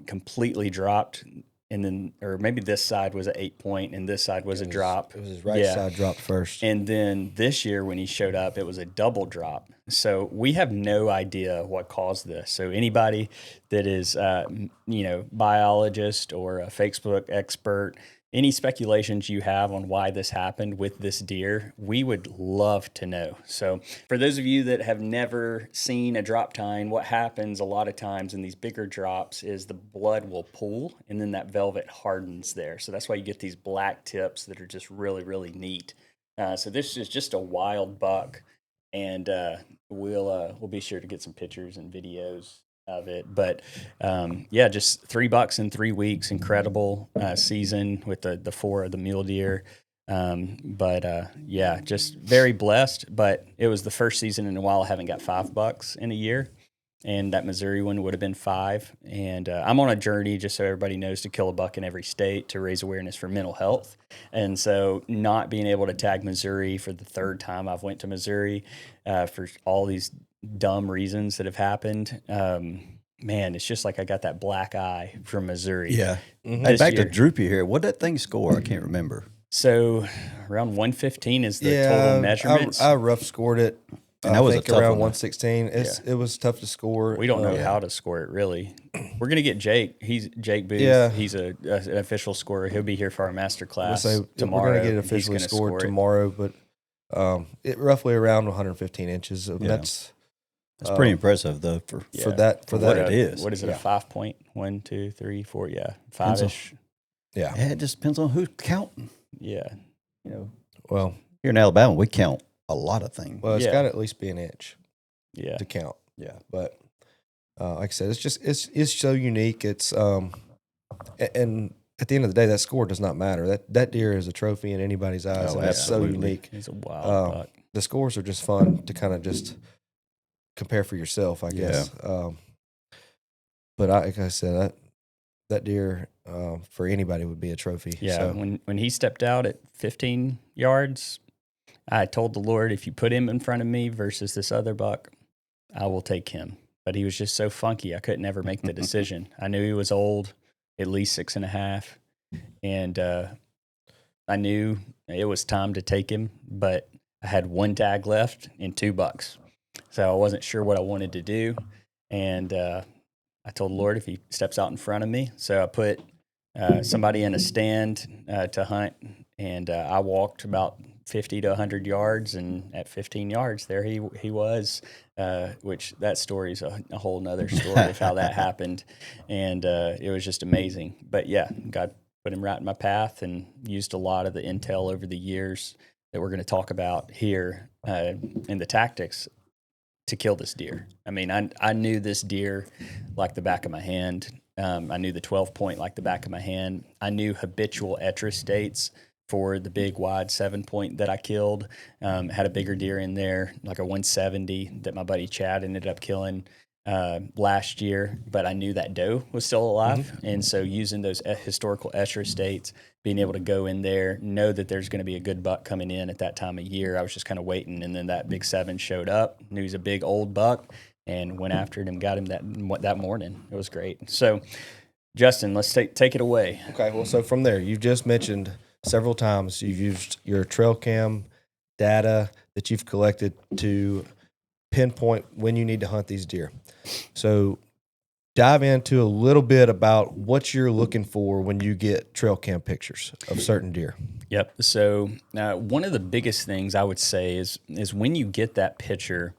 Speaker 1: completely dropped. And then, or maybe this side was an 8 point and this side was a drop.
Speaker 2: It was his right side dropped first.
Speaker 1: And then this year when he showed up, it was a double drop. So we have no idea what caused this. So anybody that is, biologist or a Facebook expert, any speculations you have on why this happened with this deer, we would love to know. So for those of you that have never seen a drop tine, what happens a lot of times in these bigger drops is the blood will pool and then that velvet hardens there. So that's why you get these black tips that are just really, really neat. So this is just a wild buck, and we'll be sure to get some pictures and videos of it. But just 3 bucks in 3 weeks, incredible season with the 4 of the mule deer. Just very blessed. But it was the first season in a while I haven't got 5 bucks in a year, and that Missouri one would have been 5. And I'm on a journey, just so everybody knows, to kill a buck in every state to raise awareness for mental health. And so not being able to tag Missouri for the 3rd time I've went to Missouri for all these dumb reasons that have happened. Man, it's just like I got that black eye from Missouri.
Speaker 3: Yeah. Hey, back to Droopy here. What did that thing score? I can't remember.
Speaker 1: So around 115 is the total measurements.
Speaker 2: I rough scored it.
Speaker 3: And that was
Speaker 2: I think
Speaker 3: a tough
Speaker 2: around
Speaker 3: one.
Speaker 2: 116. It was tough to score.
Speaker 1: We don't know how to score it, really. We're going to get Jake. He's Jake Booth.
Speaker 2: Yeah.
Speaker 1: He's an official scorer. He'll be here for our master class tomorrow.
Speaker 2: We're going to get it officially scored tomorrow, but it roughly around 115 inches.
Speaker 3: That's pretty impressive, though, for
Speaker 2: that
Speaker 3: what it is.
Speaker 1: What is it? A 5 point? 1, 2, 3, 4. Yeah, 5-ish.
Speaker 2: Yeah,
Speaker 3: it just depends on who's counting.
Speaker 1: Yeah,
Speaker 2: Well,
Speaker 3: here in Alabama, we count a lot of things.
Speaker 2: Well, it's got to at least be an inch.
Speaker 1: Yeah,
Speaker 2: to count. Yeah, but like I said, it's so unique. It's and at the end of the day, that score does not matter. That deer is a trophy in anybody's eyes, and that's so unique.
Speaker 1: It's a wild buck.
Speaker 2: The scores are just fun to kind of just compare for yourself, I guess. But like I said, that deer for anybody would be a trophy.
Speaker 1: Yeah,
Speaker 2: so.
Speaker 1: when he stepped out at 15 yards, I told the Lord, if you put him in front of me versus this other buck, I will take him. But he was just so funky, I couldn't ever make the decision. I knew he was old, at least 6.5, and I knew it was time to take him, but I had 1 tag left and 2 bucks. So I wasn't sure what I wanted to do. And I told the Lord if he steps out in front of me. So I put somebody in a stand to hunt, and I walked about 50 to 100 yards, and at 15 yards, there he was, which that story is a whole nother story of how that happened. And it was just amazing. But yeah, God put him right in my path and used a lot of the intel over the years that we're going to talk about here in the tactics to kill this deer. I mean, I knew this deer like the back of my hand. I knew the 12 point like the back of my hand. I knew habitual etrus dates for the big wide 7-point that I killed. Had a bigger deer in there, like a 170 that my buddy Chad ended up killing last year, but I knew that doe was still alive. And so using those historical estrus states, being able to go in there, know that there's going to be a good buck coming in at that time of year. I was just kind of waiting. And then that big 7 showed up, knew he was a big old buck, and went after him, got him that morning. It was great. So Justin, let's take it away.
Speaker 2: Okay, well, so from there, you've just mentioned several times you've used your trail cam data that you've collected to pinpoint when you need to hunt these deer. So dive into a little bit about what you're looking for when you get trail cam pictures of certain deer.
Speaker 1: Yep. So one of the biggest things I would say is when you get that picture,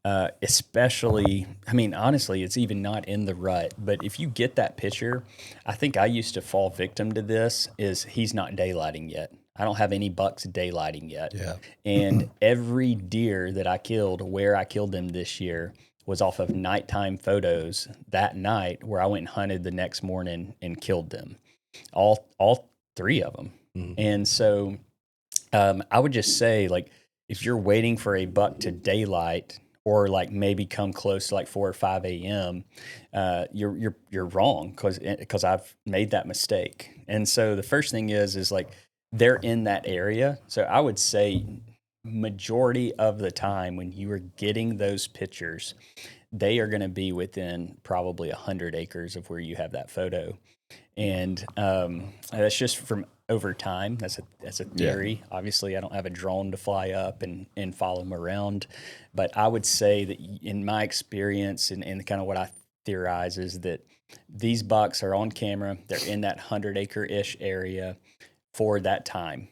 Speaker 1: especially, I mean, honestly, it's even not in the rut, but if you get that picture, I think I used to fall victim to this, is he's not daylighting yet. I don't have any bucks daylighting yet.
Speaker 3: Yeah.
Speaker 1: And every deer that I killed, where I killed them this year, was off of nighttime photos that night, where I went and hunted the next morning and killed them, all 3 of them. And so I would just say, like, if you're waiting for a buck to daylight, or like maybe come close to like 4 or 5 a.m., you're wrong, because I've made that mistake. And so the first thing is like, they're in that area. So I would say majority of the time when you are getting those pictures, they are going to be within probably 100 acres of where you have that photo. And that's just from over time. That's a theory. Yeah. Obviously, I don't have a drone to fly up and follow them around. But I would say that in my experience and kind of what I theorize is that these bucks are on camera. They're in that 100-acre-ish area for that time.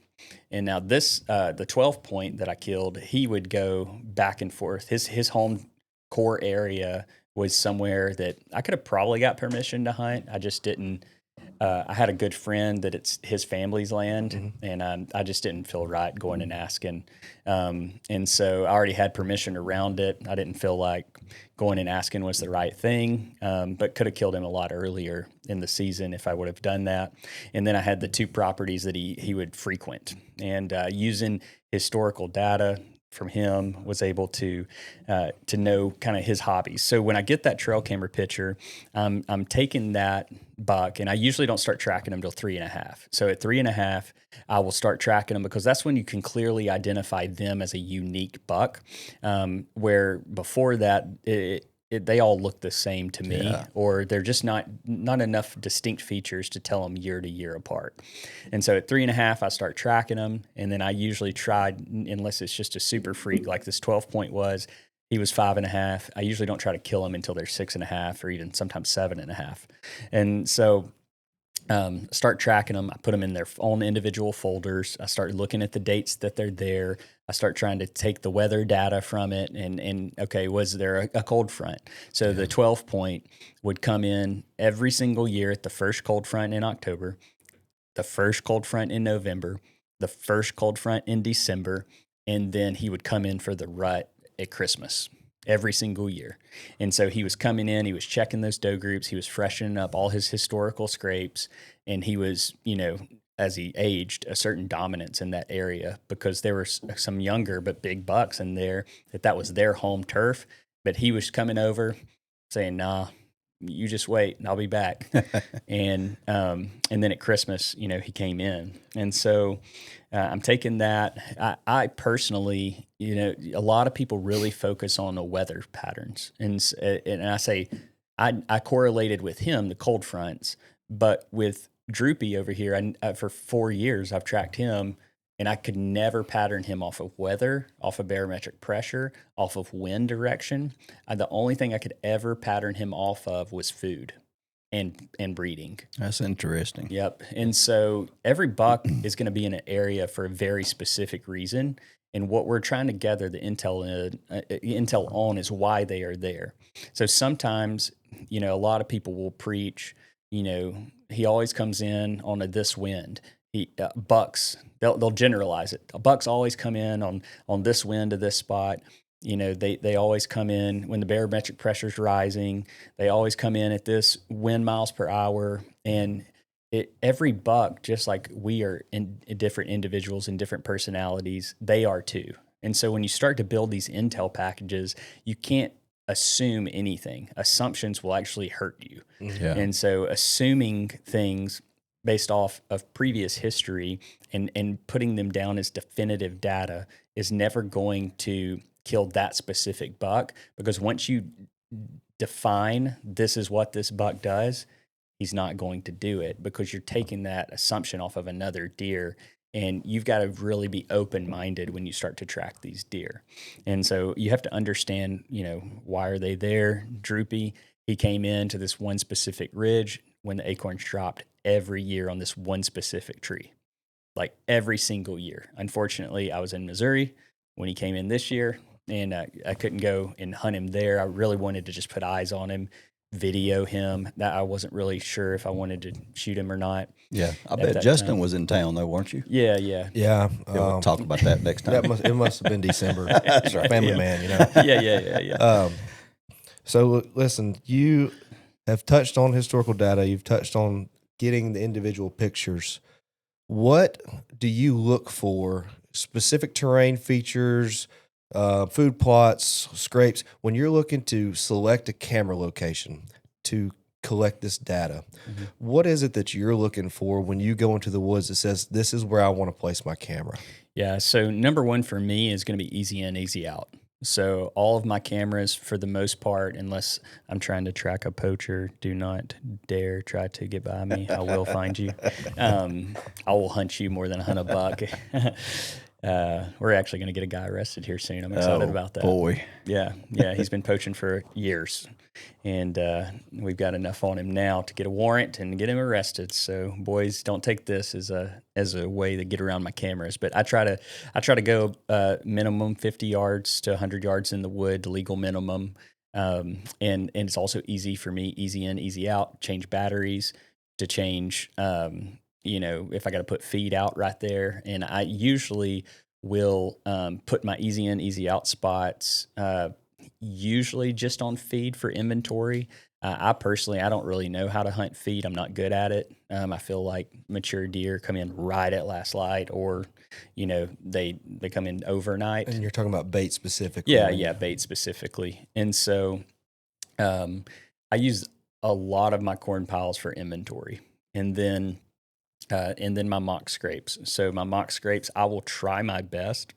Speaker 1: And now this, the 12-point that I killed, he would go back and forth. His home core area was somewhere that I could have probably got permission to hunt. I just didn't. I had a good friend that it's his family's land, and I just didn't feel right going and asking. And so I already had permission around it. I didn't feel like going and asking was the right thing, but could have killed him a lot earlier in the season if I would have done that. And then I had the 2 properties that he would frequent, and using historical data from him, was able to know kind of his hobbies. So when I get that trail camera picture, I'm taking that buck, and I usually don't start tracking them till 3.5. So at 3.5, I will start tracking them, because that's when you can clearly identify them as a unique buck. Where before that, they all look the same to me, or they're just not enough distinct features to tell them year to year apart. And so at 3.5, I start tracking them, and then I usually try, unless it's just a super freak like this 12-point was, he was 5.5. I usually don't try to kill them until they're 6.5, or even sometimes 7.5. And so start tracking them. I put them in their own individual folders. I start looking at the dates that they're there. I start trying to take the weather data from it, and okay, was there a cold front? So the 12-point would come in every single year at the first cold front in October, the first cold front in November, the first cold front in December, and then he would come in for the rut at Christmas every single year. And so he was coming in, he was checking those doe groups, he was freshening up all his historical scrapes, and he was, as he aged, a certain dominance in that area, because there were some younger but big bucks in there that was their home turf. But he was coming over saying, nah, you just wait and I'll be back. and then at Christmas, he came in. And so I'm taking that. I personally, a lot of people really focus on the weather patterns. And I say, I correlated with him, the cold fronts, but with Droopy over here, for 4 years, I've tracked him, and I could never pattern him off of weather, off of barometric pressure, off of wind direction. The only thing I could ever pattern him off of was food and breeding.
Speaker 3: That's interesting.
Speaker 1: Yep. And so every buck is going to be in an area for a very specific reason. And what we're trying to gather the intel on is why they are there. So sometimes, a lot of people will preach, he always comes in on this wind. Bucks, they'll generalize it. Bucks always come in on this wind to this spot. They always come in when the barometric pressure's rising. They always come in at this wind miles per hour. And every buck, just like we are in different individuals and different personalities, they are too. And so when you start to build these intel packages, you can't assume anything. Assumptions will actually hurt you.
Speaker 3: Yeah.
Speaker 1: And so assuming things based off of previous history and putting them down as definitive data is never going to kill that specific buck, because once you define this is what this buck does, he's not going to do it, because you're taking that assumption off of another deer. And you've got to really be open-minded when you start to track these deer. And so you have to understand, why are they there? Droopy, he came into this one specific ridge when the acorns dropped every year on this one specific tree, like every single year. Unfortunately, I was in Missouri when he came in this year, and I couldn't go and hunt him there. I really wanted to just put eyes on him, video him. That I wasn't really sure if I wanted to shoot him or not.
Speaker 3: Yeah, I bet Justin was in town though, weren't you?
Speaker 1: Yeah.
Speaker 2: Yeah.
Speaker 3: We'll talk about that next time.
Speaker 2: It must have been December.
Speaker 3: That's right.
Speaker 2: Family man,
Speaker 1: Yeah.
Speaker 2: So listen, you have touched on historical data. You've touched on getting the individual pictures. What do you look for? Specific terrain features, food plots, scrapes, when you're looking to select a camera location to collect this data.
Speaker 1: Mm-hmm.
Speaker 2: What is it that you're looking for when you go into the woods that says, this is where I want to place my camera?
Speaker 1: Yeah. So number one for me is going to be easy in, easy out. So all of my cameras, for the most part, unless I'm trying to track a poacher, do not dare try to get by me. I will find you. I will hunt you more than I hunt a buck. We're actually going to get a guy arrested here soon. I'm excited about that.
Speaker 3: Boy.
Speaker 1: Yeah. He's been poaching for years, and we've got enough on him now to get a warrant and get him arrested. So boys, don't take this as a way to get around my cameras. But I try to go minimum 50 yards to 100 yards in the wood, the legal minimum. And it's also easy for me, easy in, easy out. Change batteries, to change. If I got to put feed out right there, and I usually will put my easy in, easy out spots, usually just on feed for inventory. I don't really know how to hunt feed. I'm not good at it. I feel like mature deer come in right at last light, or, they come in overnight.
Speaker 2: And you're talking about bait specifically.
Speaker 1: Yeah, bait specifically. And so I use a lot of my corn piles for inventory, and then my mock scrapes. So my mock scrapes, I will try my best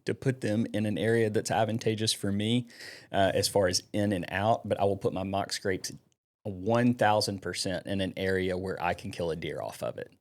Speaker 1: to put them in an area that's advantageous for me as far as in and out, but I will put my mock scrapes 1,000% in an area where I can kill a deer off of it.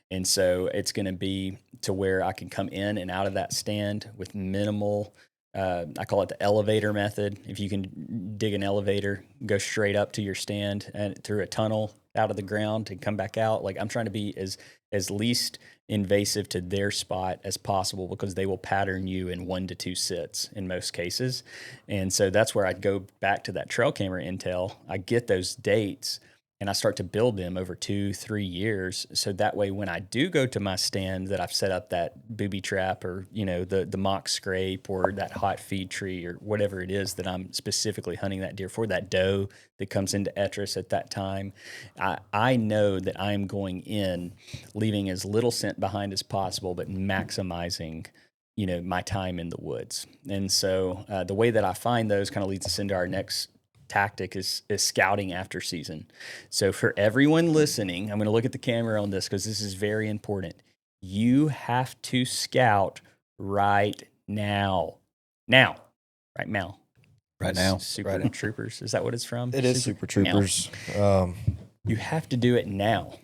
Speaker 1: And so it's going to be to where I can come in and out of that stand with minimal, I call it the elevator method. If you can dig an elevator, go straight up to your stand and through a tunnel out of the ground and come back out. Like, I'm trying to be as least invasive to their spot as possible, because they will pattern you in 1 to 2 sits in most cases. And so that's where I'd go back to that trail camera intel. I get those dates and I start to build them over 2-3 years. So that way, when I do go to my stand that I've set up that booby trap, or, the mock scrape, or that hot feed tree, or whatever it is that I'm specifically hunting that deer for, that doe that comes into etrus at that time, I know that I'm going in, leaving as little scent behind as possible, but maximizing, my time in the woods. And so the way that I find those kind of leads us into our next tactic is scouting after season. So for everyone listening, I'm going to look at the camera on this because this is very important. You have to scout right now. Right now. Super Troopers. Is that what it's from?
Speaker 2: It is Super Troopers.
Speaker 1: You have to do it now.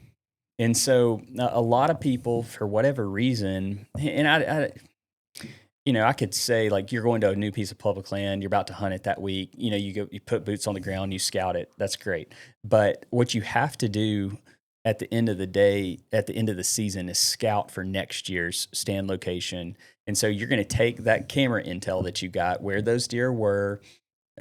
Speaker 1: And so a lot of people, for whatever reason, and I could say, like, you're going to a new piece of public land, you're about to hunt it that week, you put boots on the ground, you scout it. That's great. But what you have to do at the end of the day, at the end of the season, is scout for next year's stand location. And so you're going to take that camera intel that you got, where those deer were,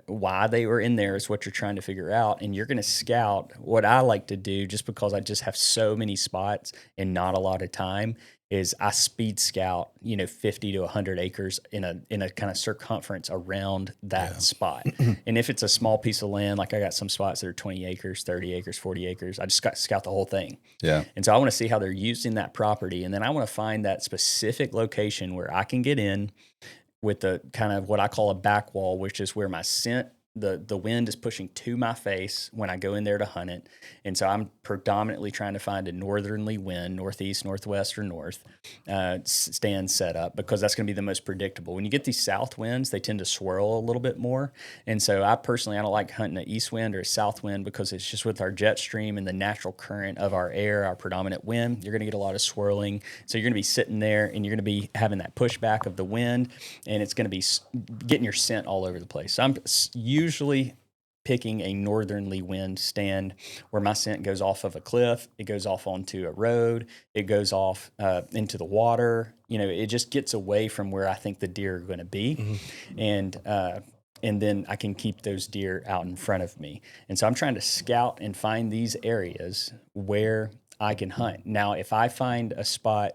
Speaker 1: why they were in there is what you're trying to figure out. And you're going to scout. What I like to do, just because I just have so many spots and not a lot of time, is I speed scout, 50 to 100 acres in a kind of circumference around that spot. And if it's a small piece of land, like I got some spots that are 20 acres, 30 acres, 40 acres, I just got scout the whole thing.
Speaker 3: Yeah.
Speaker 1: And so I want to see how they're using that property. And then I want to find that specific location where I can get in with the kind of what I call a back wall, which is where my scent, the wind is pushing to my face when I go in there to hunt it. And so I'm predominantly trying to find a northerly wind, northeast, northwest, or north stand set up, because that's going to be the most predictable. When you get these south winds, they tend to swirl a little bit more. And so I don't like hunting an east wind or a south wind, because it's just with our jet stream and the natural current of our air, our predominant wind, you're going to get a lot of swirling. So you're going to be sitting there and you're going to be having that pushback of the wind, and it's going to be getting your scent all over the place. So I'm usually picking a northerly wind stand where my scent goes off of a cliff, it goes off onto a road, it goes off into the water. It just gets away from where I think the deer are going to be, and then I can keep those deer out in front of me. And so I'm trying to scout and find these areas where I can hunt. Now, if I find a spot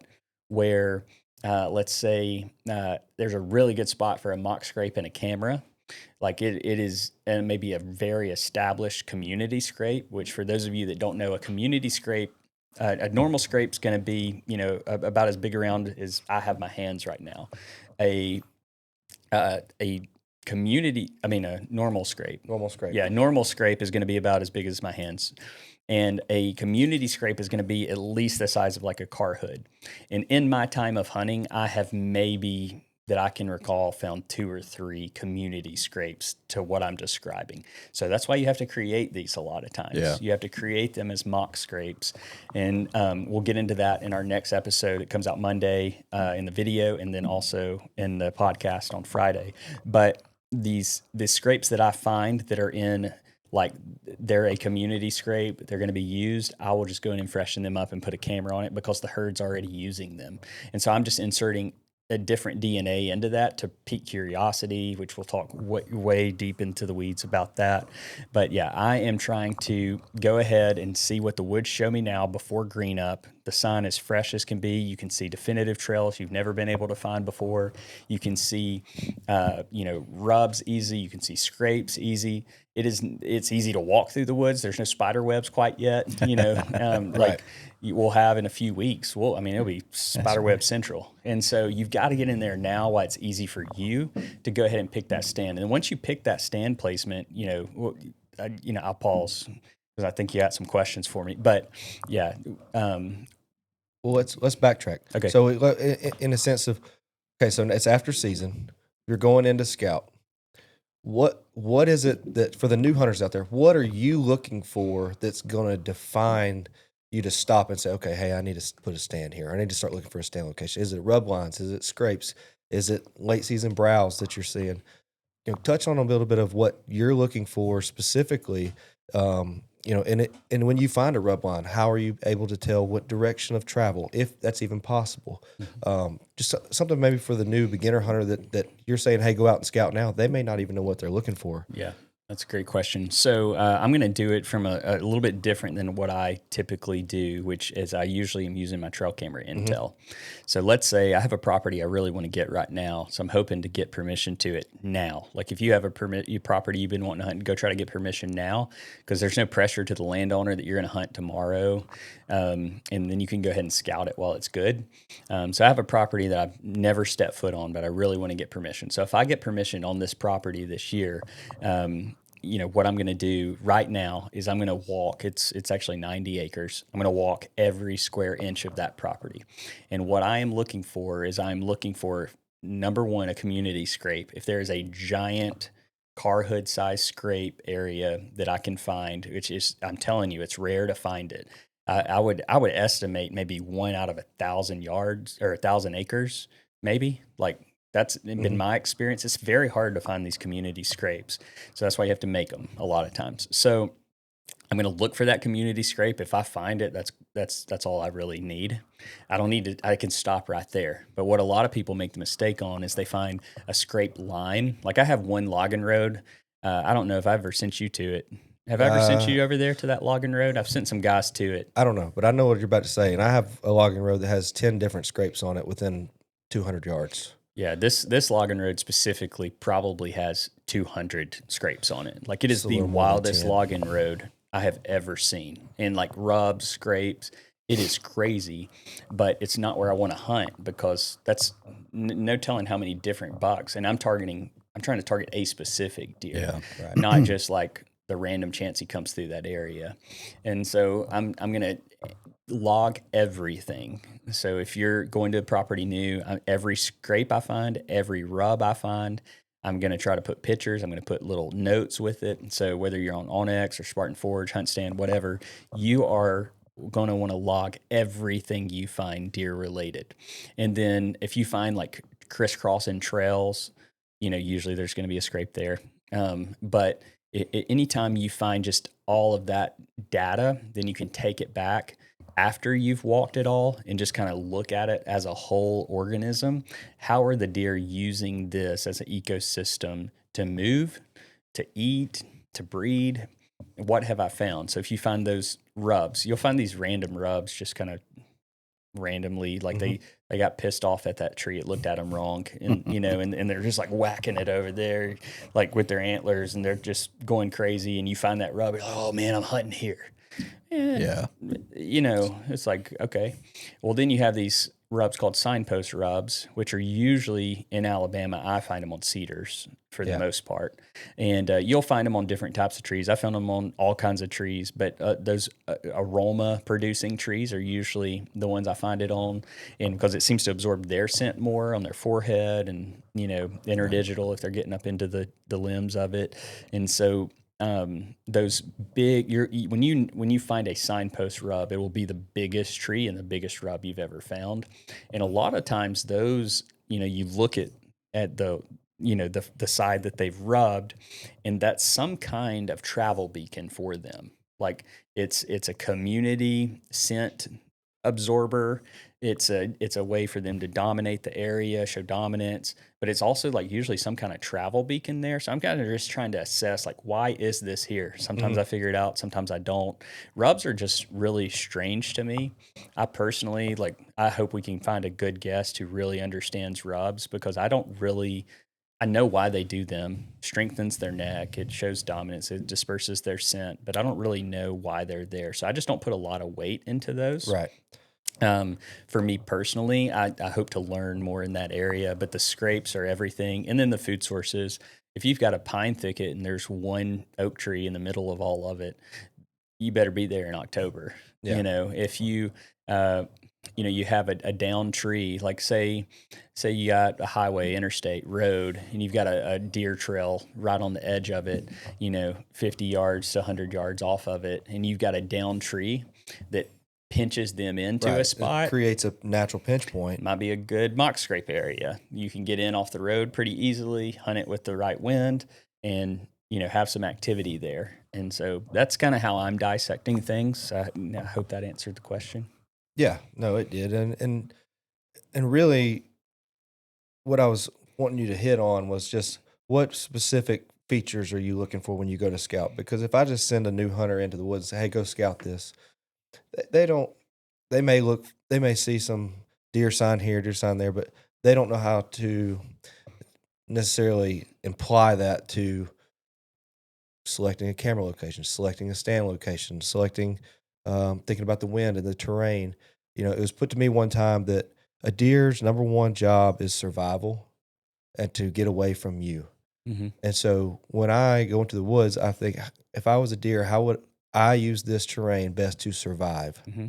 Speaker 1: where, let's say, there's a really good spot for a mock scrape and a camera, like it is, and maybe a very established community scrape, which for those of you that don't know, a community scrape, a normal scrape's going to be, about as big around as I have my hands right now. A normal scrape.
Speaker 2: Normal scrape.
Speaker 1: Yeah, normal scrape is going to be about as big as my hands. And a community scrape is going to be at least the size of like a car hood. And in my time of hunting, I have maybe, that I can recall, found 2 or 3 community scrapes to what I'm describing. So that's why you have to create these a lot of times.
Speaker 3: Yeah.
Speaker 1: You have to create them as mock scrapes. And we'll get into that in our next episode. It comes out Monday in the video, and then also in the podcast on Friday. But the scrapes that I find that are in, like, they're a community scrape, they're going to be used, I will just go in and freshen them up and put a camera on it, because the herd's already using them. And so I'm just inserting a different DNA into that to pique curiosity, which we'll talk way deep into the weeds about that. But yeah, I am trying to go ahead and see what the woods show me now before green up. The sign is fresh as can be. You can see definitive trails you've never been able to find before. You can see, rubs easy. You can see scrapes easy. It's easy to walk through the woods. There's no spider webs quite yet.
Speaker 2: Right.
Speaker 1: Like we'll have in a few weeks. It'll be spider web central. And so you've got to get in there now while it's easy for you to go ahead and pick that stand. And once you pick that stand placement, I'll pause because I think you got some questions for me. But yeah.
Speaker 2: Well, let's backtrack.
Speaker 1: Okay.
Speaker 2: So in a sense of, so it's after season, you're going into scout. What is it that, for the new hunters out there, what are you looking for that's going to define you to stop and say, okay, hey, I need to put a stand here. I need to start looking for a stand location. Is it rub lines? Is it scrapes? Is it late season browse that you're seeing? Touch on a little bit of what you're looking for specifically. And when you find a rub line, how are you able to tell what direction of travel, if that's even possible? Just something maybe for the new beginner hunter that you're saying, hey, go out and scout now. They may not even know what they're looking for.
Speaker 1: Yeah, that's a great question. So I'm going to do it from a little bit different than what I typically do, which is I usually am using my trail camera intel. So let's say I have a property I really want to get right now. So I'm hoping to get permission to it now. Like if you have a property you've been wanting to hunt, go try to get permission now, because there's no pressure to the landowner that you're going to hunt tomorrow. And then you can go ahead and scout it while it's good. So I have a property that I've never stepped foot on, but I really want to get permission. So if I get permission on this property this year, what I'm going to do right now is I'm going to walk. It's actually 90 acres. I'm going to walk every square inch of that property. And what I am looking for is number one, a community scrape. If there is a giant car hood size scrape area that I can find, which is, I'm telling you, it's rare to find it. I would estimate maybe 1 out of 1,000 yards or 1,000 acres, maybe. Like that's been my experience. It's very hard to find these community scrapes. So that's why you have to make them a lot of times. So I'm going to look for that community scrape. If I find it, that's all I really need. I can stop right there. But what a lot of people make the mistake on is they find a scrape line. Like I have one logging road. I don't know if I ever sent you to it. Have I ever sent you over there to that logging road? I've sent some guys to it.
Speaker 2: I don't know, but I know what you're about to say. And I have a logging road that has 10 different scrapes on it within 200 yards.
Speaker 1: Yeah, this logging road specifically probably has 200 scrapes on it. Like, it is
Speaker 2: It's a
Speaker 1: the
Speaker 2: little more than
Speaker 1: wildest
Speaker 2: 10.
Speaker 1: logging road I have ever seen. And like rubs, scrapes, it is crazy, but it's not where I want to hunt because that's no telling how many different bucks. And I'm trying to target a specific deer,
Speaker 2: Right.
Speaker 1: not just like the random chance he comes through that area. And so I'm gonna log everything. So if you're going to a property new, every scrape I find, every rub I find, I'm going to try to put pictures. I'm going to put little notes with it. So whether you're on Onyx or Spartan Forge, Hunt Stand, whatever, you are going to want to log everything you find deer related. And then if you find like crisscrossing trails, usually there's going to be a scrape there. But anytime you find just all of that data, then you can take it back after you've walked it all and just kind of look at it as a whole organism. How are the deer using this as an ecosystem to move, to eat, to breed? What have I found? So if you find those rubs, you'll find these random rubs just kind of randomly, like they got pissed off at that tree. It looked at them wrong. And, and they're just like whacking it over there, like with their antlers, and they're just going crazy. And you find that rub, you're like, oh man, I'm hunting here.
Speaker 3: Yeah.
Speaker 1: It's like, okay. Well, then you have these rubs called signpost rubs, which are usually in Alabama. I find them on cedars for the most part. And you'll find them on different types of trees. I found them on all kinds of trees, but those aroma producing trees are usually the ones I find it on. And because it seems to absorb their scent more on their forehead and, interdigital if they're getting up into the limbs of it. And so, those big, when you find a signpost rub, it will be the biggest tree and the biggest rub you've ever found. And a lot of times those, you look at the, the side that they've rubbed, and that's some kind of travel beacon for them. Like it's a community scent absorber. It's a way for them to dominate the area, show dominance, but it's also like usually some kind of travel beacon there. So I'm kind of just trying to assess like, why is this here? Sometimes I figure it out, sometimes I don't. Rubs are just really strange to me. I personally I hope we can find a good guest who really understands rubs, because I know why they do them. Strengthens their neck, it shows dominance, it disperses their scent, but I don't really know why they're there. So I just don't put a lot of weight into those.
Speaker 2: Right.
Speaker 1: For me personally, I hope to learn more in that area, but the scrapes are everything. And then the food sources. If you've got a pine thicket and there's one oak tree in the middle of all of it, you better be there in October.
Speaker 2: Yeah.
Speaker 1: If you, you have a down tree, like say you got a highway, interstate road, and you've got a deer trail right on the edge of it, 50 yards to 100 yards off of it, and you've got a down tree that pinches them into a spot.
Speaker 2: It creates a natural pinch point.
Speaker 1: Might be a good mock scrape area. You can get in off the road pretty easily, hunt it with the right wind, and have some activity there. And so that's kind of how I'm dissecting things. I hope that answered the question.
Speaker 2: Yeah, no, it did. And really what I was wanting you to hit on was just what specific features are you looking for when you go to scout? Because if I just send a new hunter into the woods and say, hey, go scout this, they may see some deer sign here, deer sign there, but they don't know how to necessarily imply that to selecting a camera location, selecting a stand location, thinking about the wind and the terrain. It was put to me one time that a deer's number one job is survival and to get away from you.
Speaker 1: Mm-hmm.
Speaker 2: And so when I go into the woods, I think, if I was a deer, how would I use this terrain best to survive?
Speaker 1: Mm-hmm.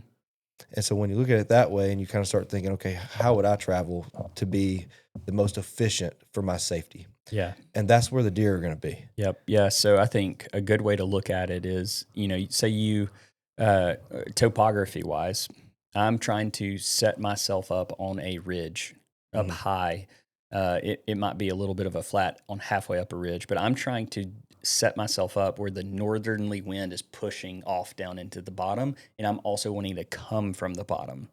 Speaker 2: And so when you look at it that way and you kind of start thinking, okay, how would I travel to be the most efficient for my safety?
Speaker 1: Yeah.
Speaker 2: And that's where the deer are going to be.
Speaker 1: Yep. Yeah. So I think a good way to look at it is, say you, topography wise, I'm trying to set myself up on a ridge up high. It might be a little bit of a flat on halfway up a ridge, but I'm trying to set myself up where the northerly wind is pushing off down into the bottom, and I'm also wanting to come from the bottom.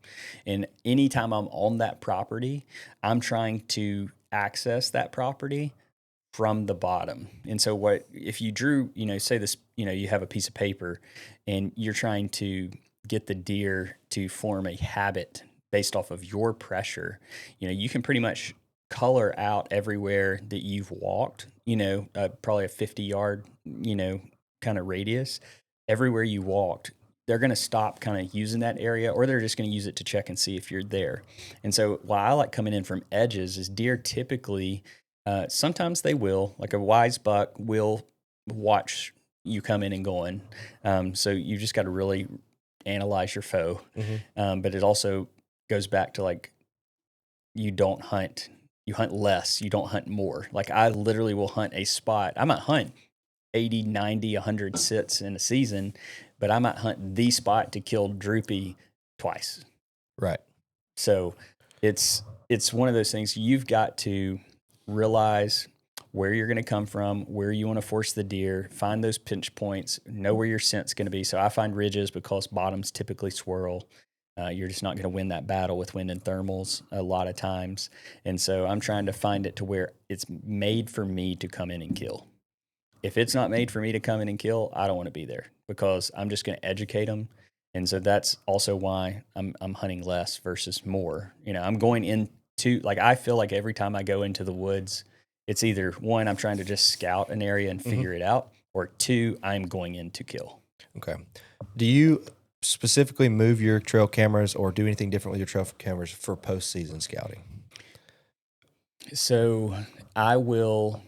Speaker 1: And anytime I'm on that property, I'm trying to access that property from the bottom. And so what if you drew, say this, you have a piece of paper and you're trying to get the deer to form a habit based off of your pressure, you can pretty much color out everywhere that you've walked, probably a 50-yard, kind of radius. Everywhere you walked, they're going to stop kind of using that area, or they're just going to use it to check and see if you're there. And so why I like coming in from edges is deer typically, sometimes they will, like a wise buck will watch you come in and going. So you just got to really analyze your foe. But it also goes back to like, you don't hunt, you hunt less, you don't hunt more. Like I literally will hunt a spot. I might hunt 80, 90, 100 sits in a season, but I might hunt the spot to kill Droopy twice.
Speaker 2: Right.
Speaker 1: So it's one of those things you've got to realize where you're going to come from, where you want to force the deer, find those pinch points, know where your scent's going to be. So I find ridges because bottoms typically swirl. You're just not going to win that battle with wind and thermals a lot of times. And so I'm trying to find it to where it's made for me to come in and kill. If it's not made for me to come in and kill, I don't want to be there because I'm just going to educate them. And so that's also why I'm hunting less versus more. I'm going into, like, I feel like every time I go into the woods, it's either one, I'm trying to just scout an area and figure it out, or two, I'm going in to kill.
Speaker 2: Okay. Do you specifically move your trail cameras or do anything different with your trail cameras for postseason scouting?
Speaker 1: So I will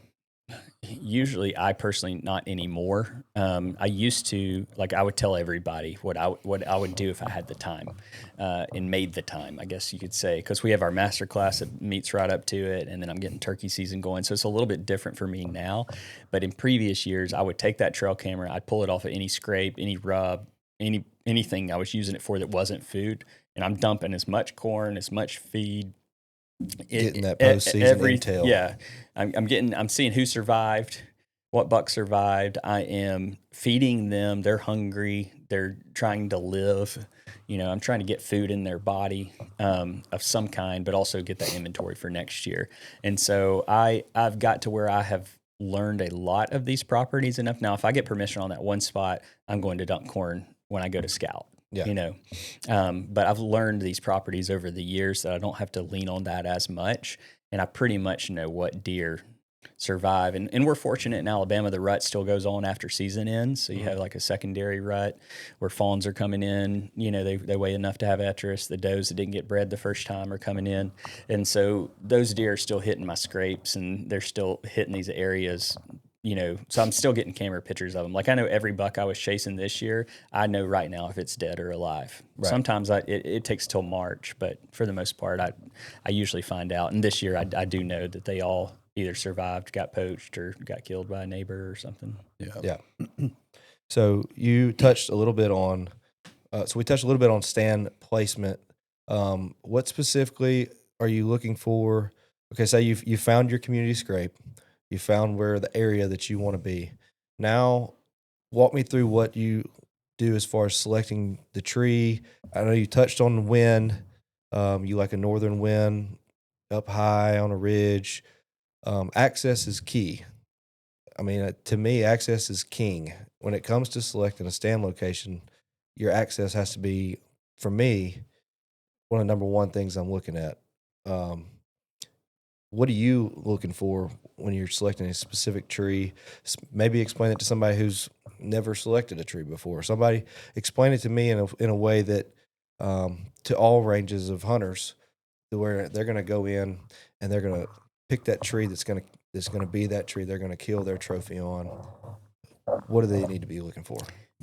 Speaker 1: usually, I personally not anymore. I used to, like, I would tell everybody what I would do if I had the time, and made the time, I guess you could say, because we have our master class that meets right up to it, and then I'm getting turkey season going, so it's a little bit different for me now. But in previous years, I would take that trail camera, I'd pull it off of any scrape, any rub, anything I was using it for that wasn't food, and I'm dumping as much corn, as much feed.
Speaker 2: Getting that postseason intel.
Speaker 1: Yeah, I'm seeing who survived, what buck survived. I am feeding them. They're hungry. They're trying to live. I'm trying to get food in their body of some kind, but also get that inventory for next year. And so I've got to where I have learned a lot of these properties enough. Now, if I get permission on that one spot, I'm going to dump corn when I go to scout.
Speaker 2: Yeah.
Speaker 1: But I've learned these properties over the years that I don't have to lean on that as much. And I pretty much know what deer survive. And we're fortunate in Alabama, the rut still goes on after season ends. So you have like a secondary rut where fawns are coming in, they weigh enough to have etrus. The does that didn't get bred the first time are coming in. And so those deer are still hitting my scrapes and they're still hitting these areas. So I'm still getting camera pictures of them. Like I know every buck I was chasing this year, I know right now if it's dead or alive. Right. Sometimes it takes till March, but for the most part, I usually find out. And this year I do know that they all either survived, got poached, or got killed by a neighbor or something.
Speaker 2: Yeah. So you touched a little bit on, stand placement. What specifically are you looking for? Okay, so you found your community scrape. You found where the area that you want to be. Now, walk me through what you do as far as selecting the tree. I know you touched on the wind. You like a northern wind up high on a ridge. Access is key. I mean, to me, access is king. When it comes to selecting a stand location, your access has to be, for me, one of the number one things I'm looking at. What are you looking for when you're selecting a specific tree? Maybe explain it to somebody who's never selected a tree before. Somebody explain it to me in a way that to all ranges of hunters, to where they're going to go in and they're going to pick that tree that's going to be that tree they're going to kill their trophy on. What do they need to be looking for?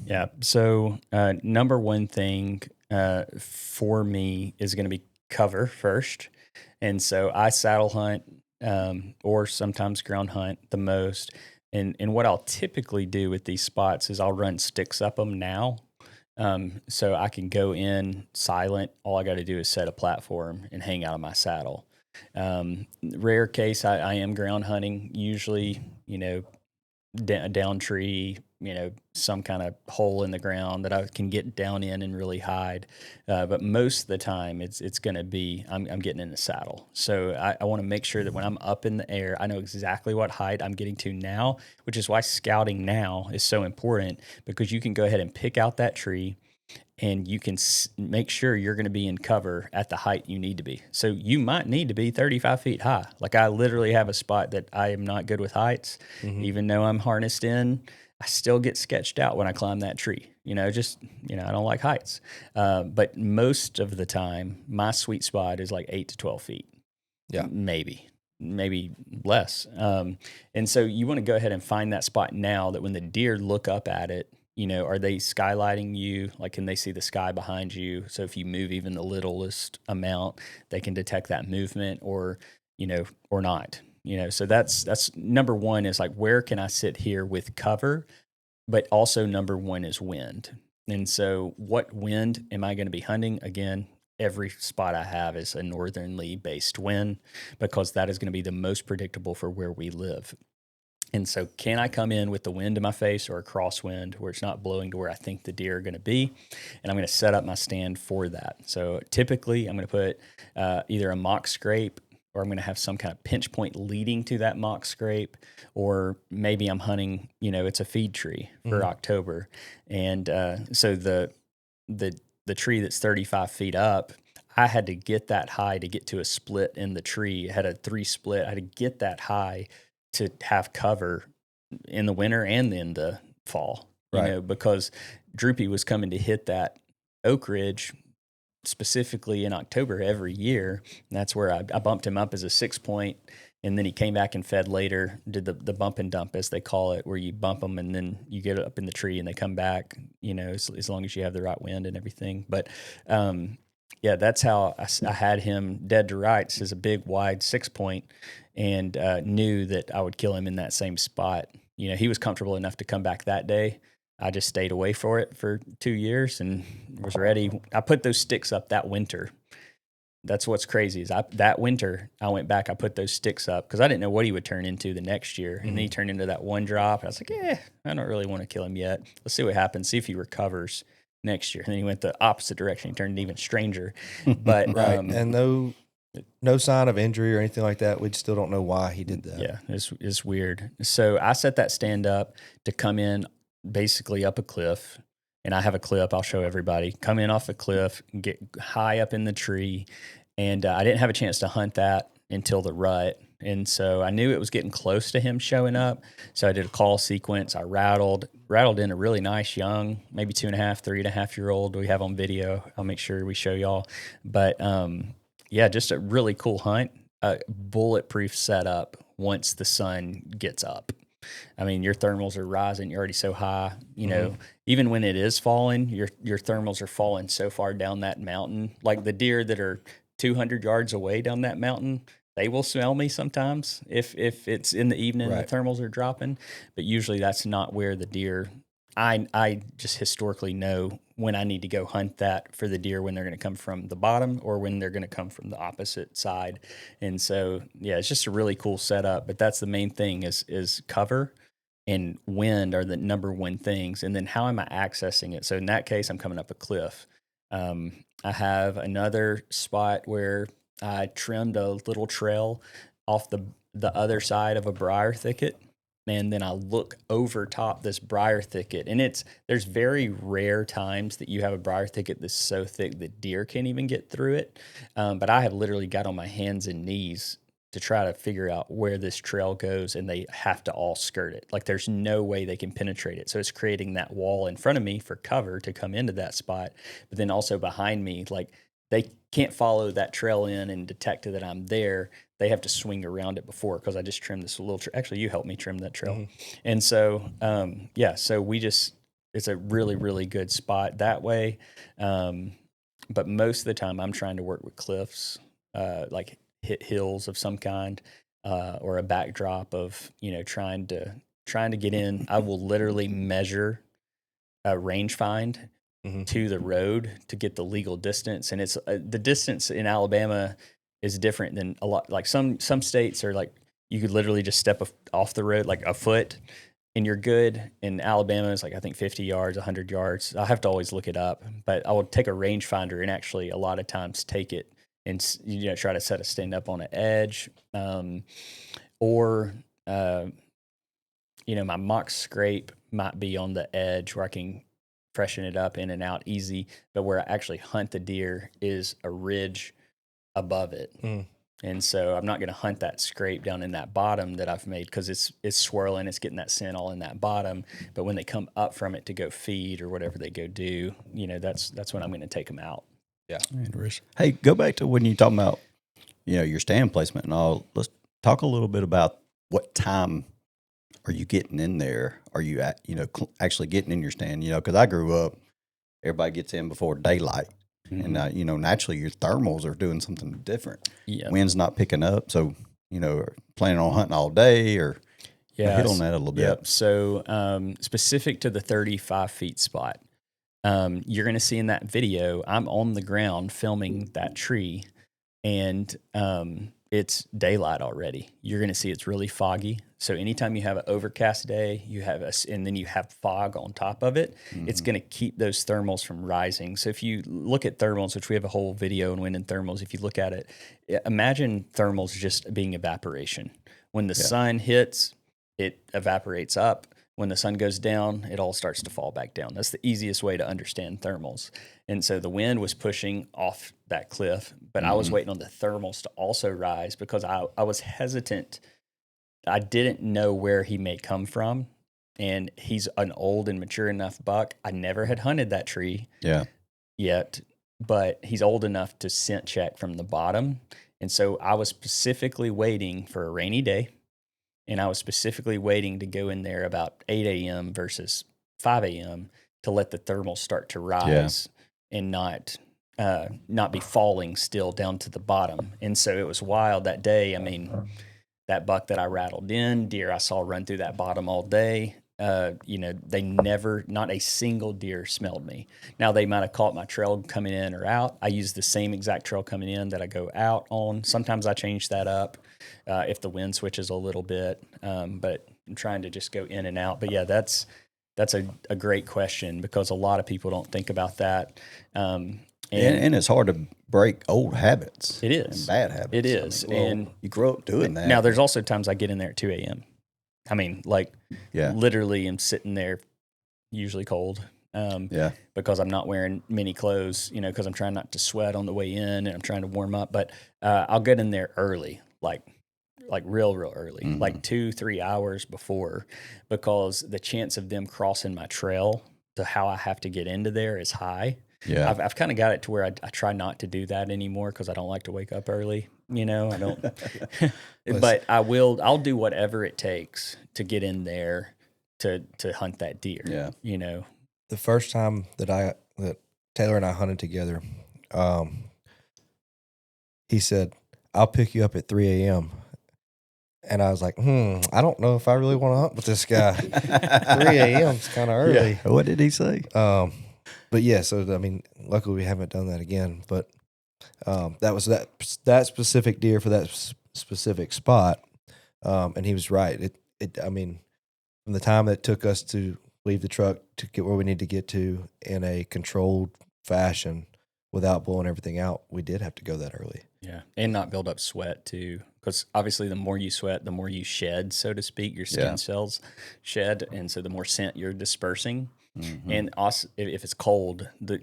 Speaker 1: Yeah. So number one thing for me is going to be cover first. And so I saddle hunt or sometimes ground hunt the most. And what I'll typically do with these spots is I'll run sticks up them now. So I can go in silent. All I got to do is set a platform and hang out of my saddle. Rare case, I am ground hunting, usually, down tree, some kind of hole in the ground that I can get down in and really hide. But most of the time, it's going to be I'm getting in the saddle. So I want to make sure that when I'm up in the air, I know exactly what height I'm getting to now, which is why scouting now is so important, because you can go ahead and pick out that tree and you can make sure you're going to be in cover at the height you need to be. So you might need to be 35 feet high. Like I literally have a spot that I am not good with heights. Even though I'm harnessed in, I still get sketched out when I climb that tree. I don't like heights. But most of the time, my sweet spot is like 8 to 12 feet.
Speaker 2: Yeah.
Speaker 1: Maybe less. And so you want to go ahead and find that spot now, that when the deer look up at it, are they skylighting you? Like, can they see the sky behind you? So if you move even the littlest amount, they can detect that movement, or not. So that's number one, is like, where can I sit here with cover? But also number one is wind. And so what wind am I going to be hunting? Again, every spot I have is a northerly based wind, because that is going to be the most predictable for where we live. And so can I come in with the wind in my face, or a crosswind where it's not blowing to where I think the deer are going to be? And I'm going to set up my stand for that. So typically I'm going to put either a mock scrape, or I'm going to have some kind of pinch point leading to that mock scrape, or maybe I'm hunting, it's a feed tree for October. And so the tree that's 35 feet up, I had to get that high to get to a split in the tree. It had a 3 split. I had to get that high to have cover in the winter and in the fall, because Droopy was coming to hit that oak ridge specifically in October every year. And that's where I bumped him up as a 6 point. And then he came back and fed later, did the bump and dump, as they call it, where you bump them and then you get up in the tree and they come back, as long as you have the right wind and everything. But, that's how I had him dead to rights as a big, wide 6 point, and knew that I would kill him in that same spot. He was comfortable enough to come back that day. I just stayed away for it for 2 years and was ready. I put those sticks up that winter. That's what's crazy is that winter I went back, I put those sticks up because I didn't know what he would turn into the next year. And then he turned into that one drop. I was like, I don't really want to kill him yet. Let's see what happens. See if he recovers next year. And then he went the opposite direction. He turned even stranger. But
Speaker 2: and no sign of injury or anything like that. We still don't know why he did that.
Speaker 1: Yeah, it's weird. So I set that stand up to come in basically up a cliff. And I have a clip I'll show everybody. Come in off a cliff, get high up in the tree. And I didn't have a chance to hunt that until the rut. And so I knew it was getting close to him showing up. So I did a call sequence. I rattled in a really nice young, maybe 2.5, 3.5-year-old we have on video. I'll make sure we show y'all. But just a really cool hunt. Bulletproof setup once the sun gets up. I mean, your thermals are rising. You're already so high. Even when it is falling, your thermals are falling so far down that mountain. Like the deer that are 200 yards away down that mountain, they will smell me sometimes if it's in the evening and the thermals are dropping. But usually that's not where the deer. I just historically know when I need to go hunt that for the deer, when they're going to come from the bottom or when they're going to come from the opposite side. And so, it's just a really cool setup. But that's the main thing is cover and wind are the number one things. And then how am I accessing it? So in that case, I'm coming up a cliff. I have another spot where I trimmed a little trail off the other side of a briar thicket. And then I look over top this briar thicket, and there's very rare times that you have a briar thicket that's so thick that deer can't even get through it. But I have literally got on my hands and knees to try to figure out where this trail goes, and they have to all skirt it. Like there's no way they can penetrate it. So it's creating that wall in front of me for cover to come into that spot. But then also behind me, like they can't follow that trail in and detect that I'm there. They have to swing around it before, because I just trimmed this little actually, you helped me trim that trail. And so, so it's a really, really good spot that way. But most of the time I'm trying to work with cliffs, like hit hills of some kind, or a backdrop of, trying to get in. I will literally measure a range find to the road to get the legal distance. And it's the distance in Alabama is different than a lot. Like some states are like, you could literally just step off the road like a foot. and you're good. In Alabama, it's like, I think 50 yards, 100 yards. I have to always look it up, but I will take a rangefinder and actually a lot of times take it and try to set a stand up on an edge, or my mock scrape might be on the edge where I can freshen it up in and out easy, but where I actually hunt the deer is a ridge above it. And so I'm not going to hunt that scrape down in that bottom that I've made, because it's swirling, it's getting that scent all in that bottom. But when they come up from it to go feed or whatever they go do, that's when I'm going to take them out.
Speaker 2: Yeah.
Speaker 3: Hey, go back to when you talking about, your stand placement and all. Let's talk a little bit about what time are you getting in there? Are you actually getting in your stand? Because I grew up, everybody gets in before daylight. And, naturally your thermals are doing something different.
Speaker 1: Yeah.
Speaker 3: Wind's not picking up. So, planning on hunting all day, or hit on that a little bit.
Speaker 1: Yep. So, specific to the 35 feet spot, you're going to see in that video, I'm on the ground filming that tree, and it's daylight already. You're going to see it's really foggy. So anytime you have an overcast day, and then you have fog on top of it, it's going to keep those thermals from rising. So if you look at thermals, which we have a whole video on wind and thermals, if you look at it, imagine thermals just being evaporation. When the sun hits, it evaporates up. When the sun goes down, it all starts to fall back down. That's the easiest way to understand thermals. And so the wind was pushing off that cliff, but I was waiting on the thermals to also rise, because I was hesitant. I didn't know where he may come from. And he's an old and mature enough buck. I never had hunted that tree yet, but he's old enough to scent check from the bottom. And so I was specifically waiting for a rainy day. And I was specifically waiting to go in there about 8 a.m. versus 5 a.m. to let the thermals start to rise and not be falling still down to the bottom. And so it was wild that day. I mean, that buck that I rattled in, deer I saw run through that bottom all day. They never, not a single deer smelled me. Now, they might have caught my trail coming in or out. I use the same exact trail coming in that I go out on. Sometimes I change that up if the wind switches a little bit, but I'm trying to just go in and out. But yeah, that's a great question, because a lot of people don't think about that. And
Speaker 3: it's hard to break old habits.
Speaker 1: It is.
Speaker 3: And bad habits.
Speaker 1: It is.
Speaker 3: And you grow up doing that.
Speaker 1: Now, there's also times I get in there at 2 a.m. I mean, literally I'm sitting there, usually cold, because I'm not wearing many clothes, because I'm trying not to sweat on the way in, and I'm trying to warm up. But I'll get in there early, like real early, like 2-3 hours before, because the chance of them crossing my trail to how I have to get into there is high. Yeah, I've kind of got it to where I try not to do that anymore, because I don't like to wake up early. I don't, but I'll do whatever it takes to get in there to hunt that deer. Yeah.
Speaker 2: The first time that Taylor and I hunted together, he said, "I'll pick you up at 3 a.m." And I was like, I don't know if I really want to hunt with this guy. 3 a.m. is kind of early.
Speaker 3: Yeah. What did he say?
Speaker 2: But yeah, so I mean, luckily we haven't done that again. But that was that specific deer for that specific spot, and he was right. I mean, from the time it took us to leave the truck to get where we need to get to in a controlled fashion without blowing everything out, we did have to go that early.
Speaker 1: Yeah, and not build up sweat too, because obviously the more you sweat, the more you shed, so to speak. Your skin cells shed, and so the more scent you're dispersing. And also, if it's cold, the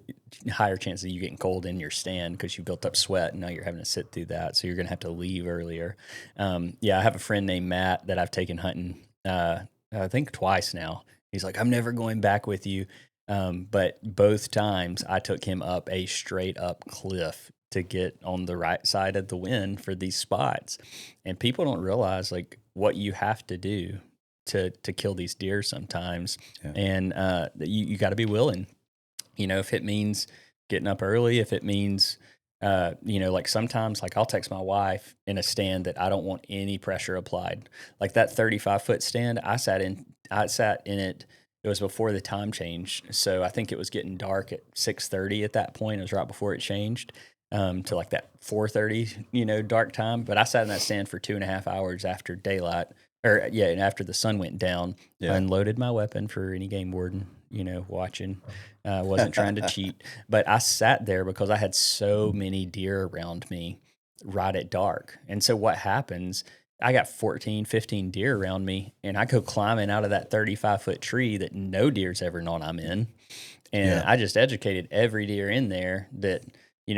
Speaker 1: higher chance of you getting cold in your stand, because you built up sweat and now you're having to sit through that. So you're going to have to leave earlier. I have a friend named Matt that I've taken hunting, I think twice now. He's like, "I'm never going back with you." But both times I took him up a straight up cliff to get on the right side of the wind for these spots. And people don't realize what you have to do to kill these deer sometimes. And you got to be willing, if it means getting up early, if it means sometimes I'll text my wife in a stand that I don't want any pressure applied, like that 35-foot stand I sat in it. It was before the time change, so I think it was getting dark at 6:30 at that point. It was right before it changed to that 4:30 dark time, but I sat in that stand for 2.5 hours after daylight and after the sun went down,
Speaker 3: Yeah.
Speaker 1: unloaded my weapon for any game warden, watching. Wasn't trying to cheat, but I sat there because I had so many deer around me right at dark. And so what happens, I got 14, 15 deer around me, and I go climbing out of that 35-foot tree that no deer's ever known I'm in. And I just educated every deer in there that,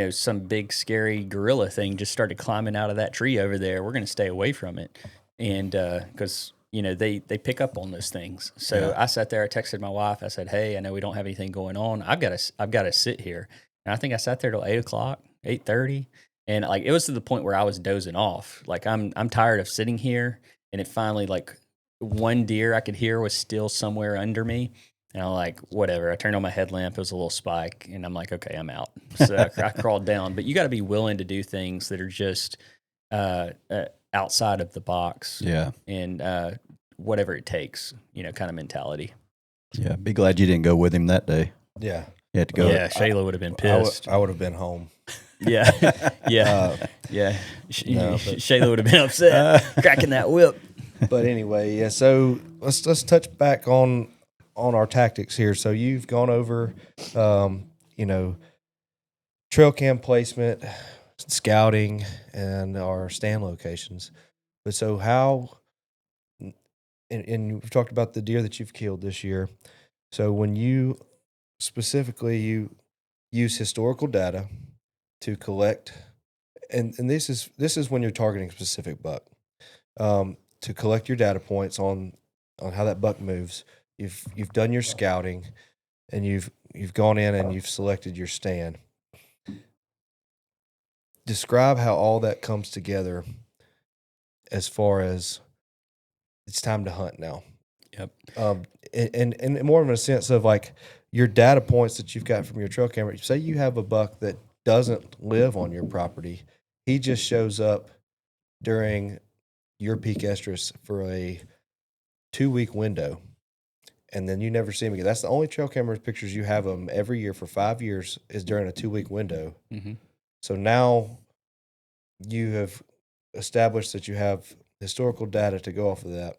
Speaker 1: some big scary gorilla thing just started climbing out of that tree over there. We're going to stay away from it. And because, they pick up on those things. So I sat there, I texted my wife. I said, hey, I know we don't have anything going on. I've got to sit here. And I think I sat there till 8 o'clock, 8:30. And like, it was to the point where I was dozing off. Like I'm tired of sitting here. And it finally, like, one deer I could hear was still somewhere under me. And I'm like, whatever. I turned on my headlamp. It was a little spike. And I'm like, okay, I'm out. So I crawled down. But you got to be willing to do things that are just outside of the box.
Speaker 3: Yeah.
Speaker 1: And whatever it takes, kind of mentality.
Speaker 3: Yeah. Be glad you didn't go with him that day.
Speaker 2: Yeah.
Speaker 3: You had to go.
Speaker 1: Yeah, Shayla would have been pissed.
Speaker 2: I would have been home.
Speaker 1: Yeah. Yeah. Shayla would have been upset cracking that whip.
Speaker 2: But anyway, yeah. So let's touch back on our tactics here. So you've gone over, trail cam placement, scouting, and our stand locations. But so how, and we've talked about the deer that you've killed this year. So when you use historical data to collect, and this is when you're targeting a specific buck, to collect your data points on how that buck moves. You've done your scouting, and you've gone in and you've selected your stand. Describe how all that comes together as far as it's time to hunt now.
Speaker 1: Yep.
Speaker 2: And more in a sense of like your data points that you've got from your trail camera. Say you have a buck that doesn't live on your property. He just shows up during your peak estrus for a 2-week window, and then you never see him again. That's the only trail camera pictures you have of him every year for 5 years is during a 2-week window.
Speaker 1: Mm-hmm.
Speaker 2: So now you have established that you have historical data to go off of that,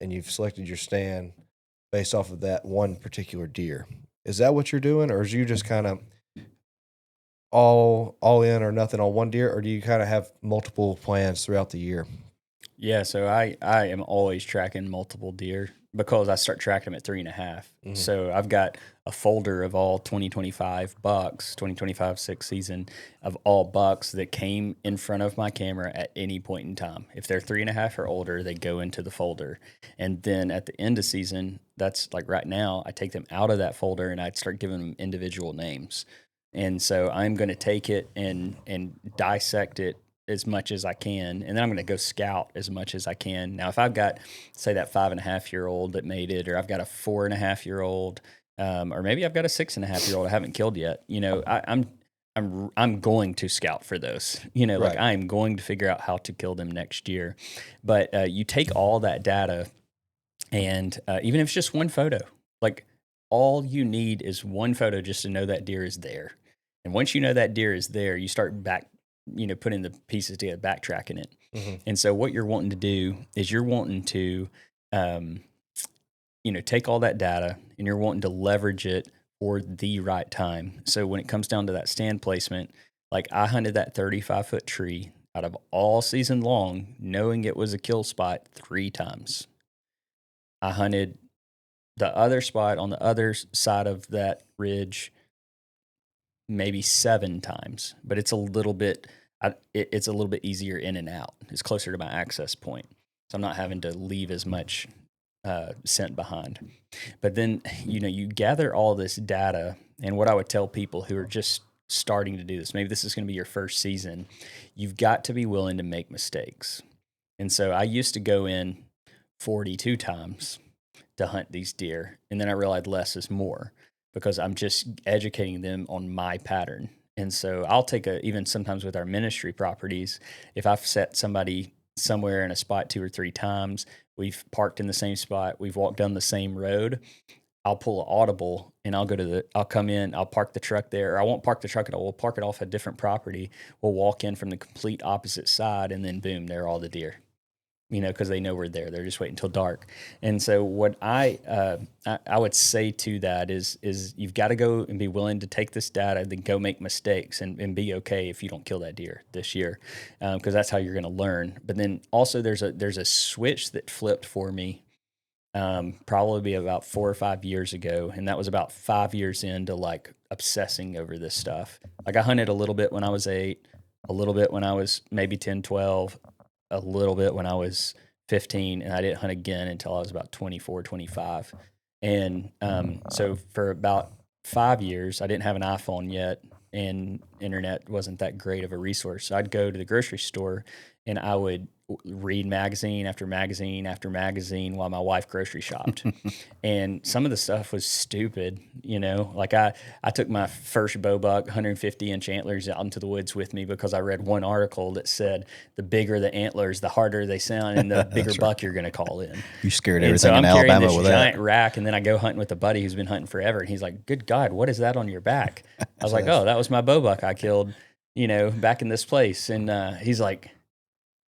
Speaker 2: and you've selected your stand based off of that one particular deer. Is that what you're doing, or is you just kind of all in or nothing on one deer, or do you kind of have multiple plans throughout the year?
Speaker 1: Yeah, so I am always tracking multiple deer because I start tracking them at 3.5. Mm-hmm. So I've got a folder of all 2025 bucks, 2025 6 season of all bucks that came in front of my camera at any point in time. If they're 3.5 or older, they go into the folder. And then at the end of season, that's like right now, I take them out of that folder and I start giving them individual names. And so I'm going to take it and dissect it as much as I can, and then I'm going to go scout as much as I can. Now, if I've got, say, that 5.5-year-old that made it, or I've got a 4.5-year-old, or maybe I've got a 6.5-year-old I haven't killed yet, I'm going to scout for those. Like I'm going to figure out how to kill them next year. But you take all that data, and even if it's just one photo, like all you need is one photo just to know that deer is there. And once you know that deer is there, you start putting the pieces together, backtracking it. Mm-hmm. And so what you're wanting to do is you're wanting to, take all that data and you're wanting to leverage it for the right time. So when it comes down to that stand placement, like I hunted that 35-foot tree out of all season long, knowing it was a kill spot 3 times. I hunted the other spot on the other side of that ridge maybe 7 times, but it's a little bit easier in and out. It's closer to my access point, so I'm not having to leave as much scent behind. But then you gather all this data, and what I would tell people who are just starting to do this, maybe this is going to be your first season, you've got to be willing to make mistakes. And so I used to go in 42 times to hunt these deer, and then I realized less is more, because I'm just educating them on my pattern. And so I'll take even sometimes with our ministry properties, if I've set somebody somewhere in a spot 2 or 3 times, we've parked in the same spot, we've walked down the same road, I'll pull an audible and I'll come in, I'll park the truck there, or I won't park the truck at all, we'll park it off a different property, we'll walk in from the complete opposite side, and then boom, there are all the deer. because they know we're there. They're just waiting until dark. And so what I would say to that is you've got to go and be willing to take this data, then go make mistakes and be okay if you don't kill that deer this year, because that's how you're going to learn. But then also there's a switch that flipped for me probably about 4 or 5 years ago. And that was about 5 years into like obsessing over this stuff. Like I hunted a little bit when I was 8, a little bit when I was maybe 10, 12, a little bit when I was 15, and I didn't hunt again until I was about 24, 25. And so for about 5 years, I didn't have an iPhone yet, and internet wasn't that great of a resource. So I'd go to the grocery store and I would read magazine after magazine after magazine while my wife grocery shopped. And some of the stuff was stupid, like I took my first bow buck 150-inch antlers out into the woods with me because I read one article that said the bigger the antlers, the harder they sound, and the bigger buck you're going to call in.
Speaker 3: You scared
Speaker 1: And
Speaker 3: everything
Speaker 1: so
Speaker 3: in
Speaker 1: I'm carrying
Speaker 3: Alabama
Speaker 1: this
Speaker 3: with
Speaker 1: giant
Speaker 3: that.
Speaker 1: rack, and then I go hunting with a buddy who's been hunting forever, and he's like, "Good God, what is that on your back?" I was like, "Oh, that was my bow buck I killed, back in this place." And he's like,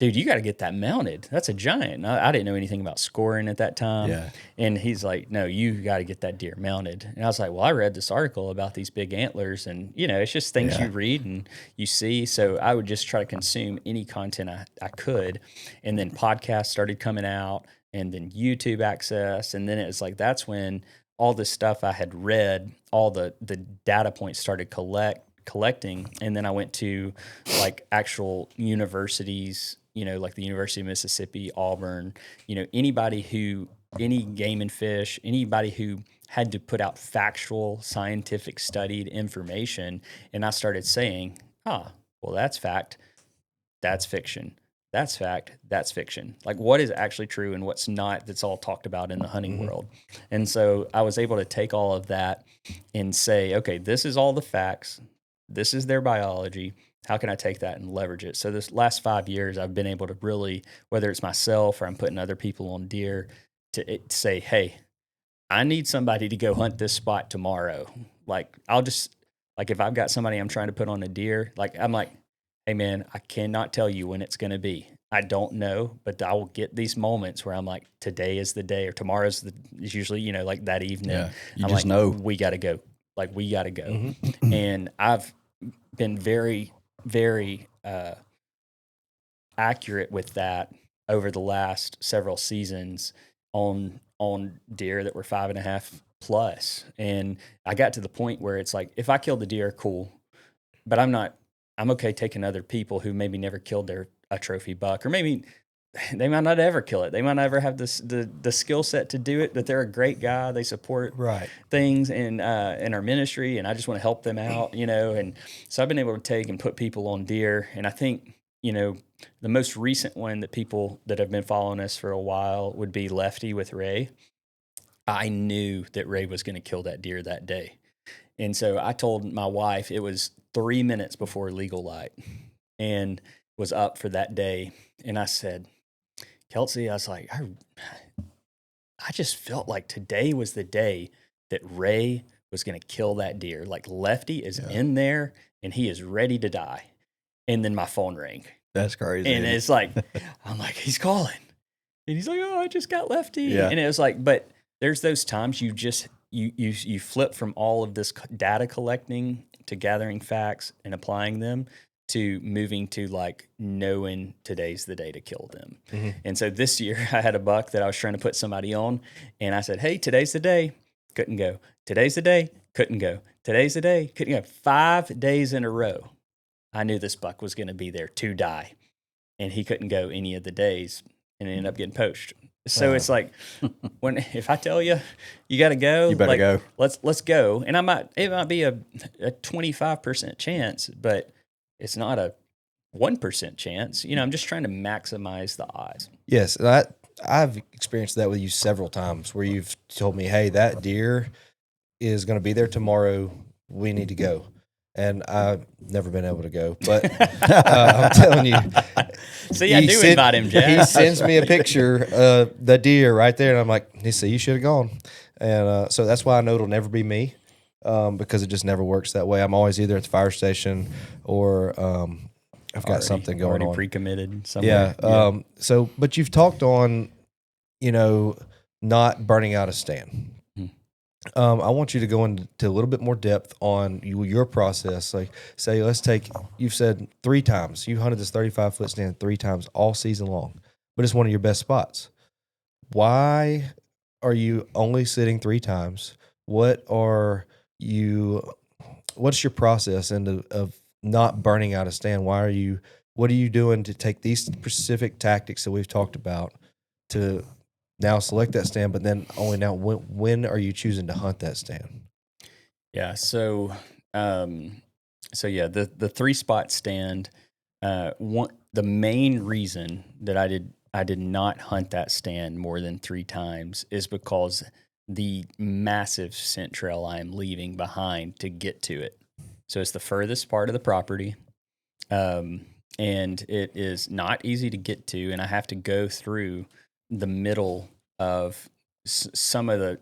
Speaker 1: "Dude, you got to get that mounted. That's a giant." I didn't know anything about scoring at that time.
Speaker 3: Yeah.
Speaker 1: And he's like, "No, you got to get that deer mounted." And I was like, "Well, I read this article about these big antlers, and it's just things you read and you see." So I would just try to consume any content I could. And then podcasts started coming out, and then YouTube access. And then it was like, that's when all the stuff I had read, all the data points started collecting. And then I went to like actual universities, like the University of Mississippi, Auburn, any game and fish, anybody who had to put out factual, scientific studied information. And I started saying, well, that's fact, that's fiction. That's fact, that's fiction. Like what is actually true and what's not, that's all talked about in the hunting world. And so I was able to take all of that and say, okay, this is all the facts. This is their biology. How can I take that and leverage it? So this last 5 years, I've been able to really, whether it's myself or I'm putting other people on deer, to say, hey, I need somebody to go hunt this spot tomorrow. Like if I've got somebody I'm trying to put on a deer, like I'm like, hey man, I cannot tell you when it's going to be. I don't know, but I will get these moments where I'm like, today is the day, or tomorrow's is usually, like that evening.
Speaker 3: Yeah, you
Speaker 1: I'm
Speaker 3: just
Speaker 1: like,
Speaker 3: know.
Speaker 1: we got to go. Like we got to go. And I've been very, very accurate with that over the last several seasons on deer that were 5.5 plus. And I got to the point where it's like, if I killed the deer, cool, but I'm okay taking other people who maybe never killed a trophy buck, or maybe they might not ever kill it. They might not ever have the skill set to do it, but they're a great guy. They support things in our ministry, and I just want to help them out, And so I've been able to take and put people on deer. And I think, the most recent one that people that have been following us for a while would be Lefty with Ray. I knew that Ray was going to kill that deer that day. And so I told my wife, it was 3 minutes before legal light and was up for that day. And I said, Kelsey, I was like, I just felt like today was the day that Ray was going to kill that deer. Like Lefty is in there and he is ready to die. And then my phone rang.
Speaker 3: That's crazy.
Speaker 1: And it's like, I'm like, he's calling. And he's like, oh, I just got Lefty.
Speaker 3: Yeah.
Speaker 1: And it was like, but there's those times you just, you flip from all of this data collecting to gathering facts and applying them to moving to like knowing today's the day to kill them. And so this year I had a buck that I was trying to put somebody on, and I said, hey, today's the day. Couldn't go. Today's the day. Couldn't go. Today's the day. Couldn't go. 5 days in a row. I knew this buck was going to be there to die, and he couldn't go any of the days, and ended up getting poached. So it's like, if I tell you, you got to go,
Speaker 3: you better go.
Speaker 1: Let's go. And it might be a 25% chance, but it's not a 1% chance. I'm just trying to maximize the odds.
Speaker 2: Yes, I've experienced that with you several times where you've told me, hey, that deer is going to be there tomorrow. We need to go. And I've never been able to go, but I'm telling you.
Speaker 1: See, I do invite him, Jack.
Speaker 2: He sends me a picture of the deer right there, and I'm like, see, you should have gone. And so that's why I know it'll never be me, because it just never works that way. I'm always either at the fire station or I've got something going
Speaker 1: already
Speaker 2: on.
Speaker 1: pre-committed somewhere.
Speaker 2: Yeah. So, but you've talked on, not burning out a stand. I want you to go into a little bit more depth on your process. Like, say, you've said 3 times you hunted this 35-foot stand 3 times all season long, but it's one of your best spots. Why are you only sitting 3 times? What's your process of not burning out a stand? What are you doing to take these specific tactics that we've talked about to now select that stand, but then only now when are you choosing to hunt that stand?
Speaker 1: Yeah. So, the 3-spot stand, the main reason that I did not hunt that stand more than 3 times is because the massive scent trail I am leaving behind to get to it. So it's the furthest part of the property. And it is not easy to get to, and I have to go through the middle of some of the,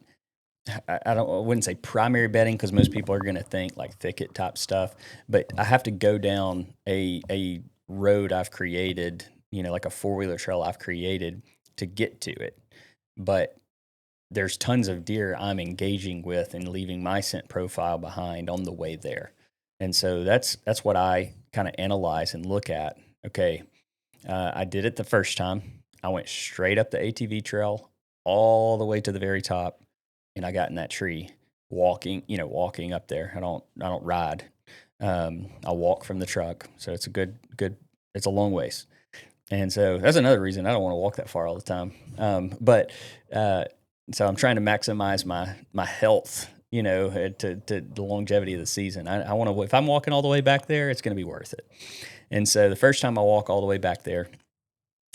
Speaker 1: I wouldn't say primary bedding, because most people are going to think like thicket type stuff, but I have to go down a road I've created, like a 4-wheeler trail I've created to get to it. But there's tons of deer I'm engaging with and leaving my scent profile behind on the way there. And so that's what I kind of analyze and look at. Okay, I did it the first time. I went straight up the ATV trail all the way to the very top, and I got in that tree walking up there. I don't ride. I walk from the truck, so it's a good. It's a long ways, and so that's another reason I don't want to walk that far all the time. So I'm trying to maximize my health, to the longevity of the season. I want to, if I'm walking all the way back there, it's going to be worth it. And so the first time I walk all the way back there,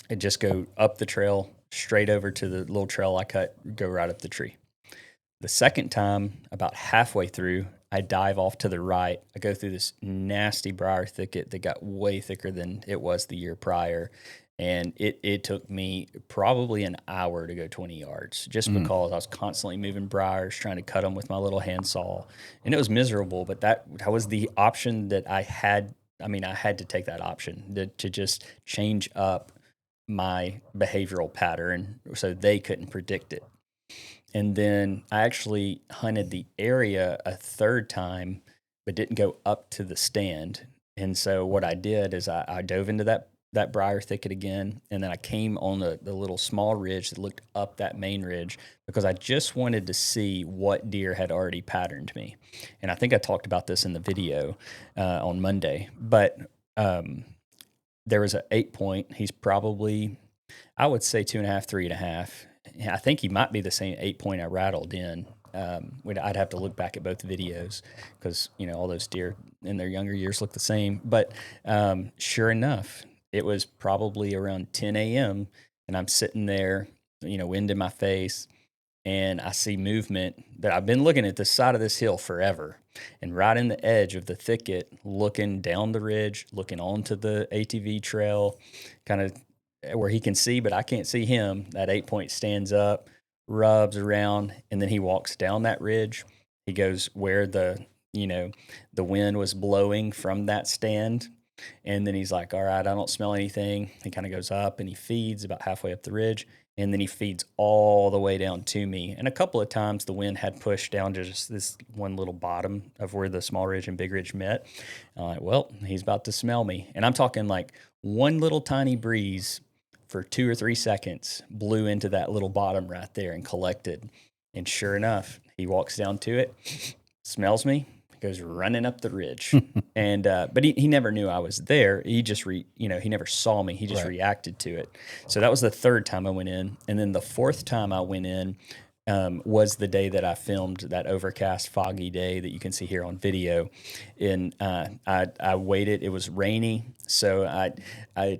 Speaker 1: I just go up the trail, straight over to the little trail I cut, go right up the tree. The second time, about halfway through, I dive off to the right. I go through this nasty briar thicket that got way thicker than it was the year prior. And it took me probably an hour to go 20 yards just because I was constantly moving briars, trying to cut them with my little handsaw. And it was miserable, but that was the option that I had. I mean, I had to take that option to just change up my behavioral pattern so they couldn't predict it. And then I actually hunted the area a third time, but didn't go up to the stand. And so what I did is I dove into that briar thicket again, and then I came on the little small ridge that looked up that main ridge because I just wanted to see what deer had already patterned me. And I think I talked about this in the video on Monday, but there was an 8-point. He's probably, I would say 2.5, 3.5. I think he might be the same 8-point I rattled in. I'd have to look back at both videos because, all those deer in their younger years look the same. But sure enough, it was probably around 10 a.m. and I'm sitting there, wind in my face, and I see movement that I've been looking at the side of this hill forever. And right in the edge of the thicket, looking down the ridge, looking onto the ATV trail, kind of where he can see, but I can't see him. That 8-point stands up, rubs around, and then he walks down that ridge. He goes where the wind was blowing from that stand. And then he's like, all right, I don't smell anything. He kind of goes up and he feeds about halfway up the ridge. And then he feeds all the way down to me. And a couple of times the wind had pushed down to just this one little bottom of where the small ridge and big ridge met. I'm like, well, he's about to smell me. And I'm talking like one little tiny breeze for 2 or 3 seconds blew into that little bottom right there and collected. And sure enough, he walks down to it, smells me, goes running up the ridge. And but he never knew I was there. He just he never saw me. He just reacted to it. So that was the third time I went in. And then the fourth time I went in was the day that I filmed that overcast, foggy day that you can see here on video. And I waited. It was rainy, so I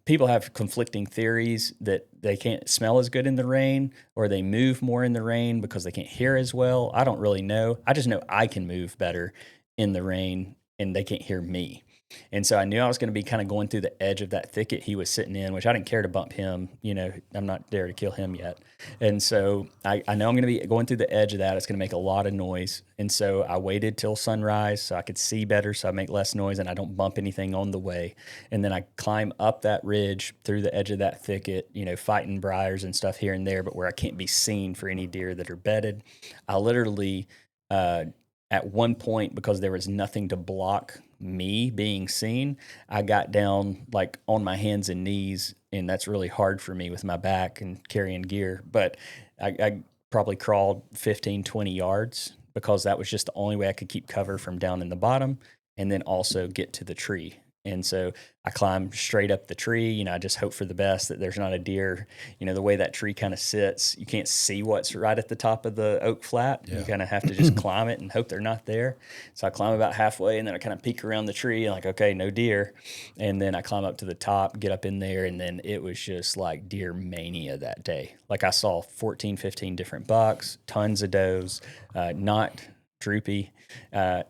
Speaker 1: people have conflicting theories that they can't smell as good in the rain or they move more in the rain because they can't hear as well. I don't really know. I just know I can move better in the rain and they can't hear me. And so I knew I was going to be kind of going through the edge of that thicket he was sitting in, which I didn't care to bump him. You know, I'm not there to kill him yet. And so I know I'm going to be going through the edge of that. It's going to make a lot of noise. And so I waited till sunrise so I could see better, so I make less noise and I don't bump anything on the way. And then I climb up that ridge through the edge of that thicket, you know, fighting briars and stuff here and there, but where I can't be seen for any deer that are bedded. I literally, at one point, because there was nothing to block me being seen, I got down like on my hands and knees, and that's really hard for me with my back and carrying gear. But I probably crawled 15, 20 yards because that was just the only way I could keep cover from down in the bottom and then also get to the tree. And so I climbed straight up the tree. You know, I just hope for the best that there's not a deer. You know, the way that tree kind of sits, you can't see what's right at the top of the oak flat. Yeah. You kind of have to just climb it and hope they're not there. So I climb about halfway, and then I kind of peek around the tree and like, okay, no deer. And then I climb up to the top, get up in there, and then it was just like deer mania that day. Like I saw 14, 15 different bucks, tons of does, not droopy,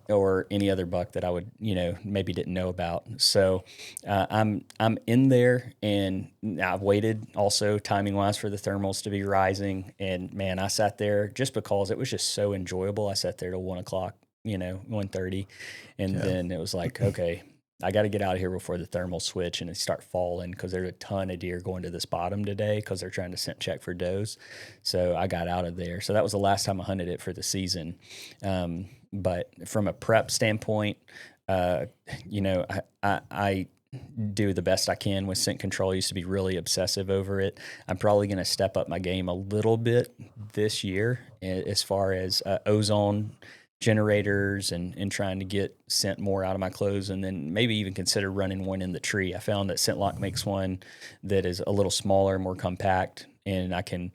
Speaker 1: or any other buck that I would, you know, maybe didn't know about. So I'm in there, and I've waited also timing wise for the thermals to be rising. And man, I sat there just because it was just so enjoyable. I sat there till 1 o'clock, you know, 1:30, and then it was like, okay, I got to get out of here before the thermals switch and they start falling, because there's a ton of deer going to this bottom today because they're trying to scent check for does. So I got out of there. So that was the last time I hunted it for the season. But from a prep standpoint, you know, I do the best I can with scent control. I used to be really obsessive over it. I'm probably going to step up my game a little bit this year as far as ozone generators and trying to get scent more out of my clothes, and then maybe even consider running one in the tree. I found that ScentLock makes one that is a little smaller, more compact, and I can,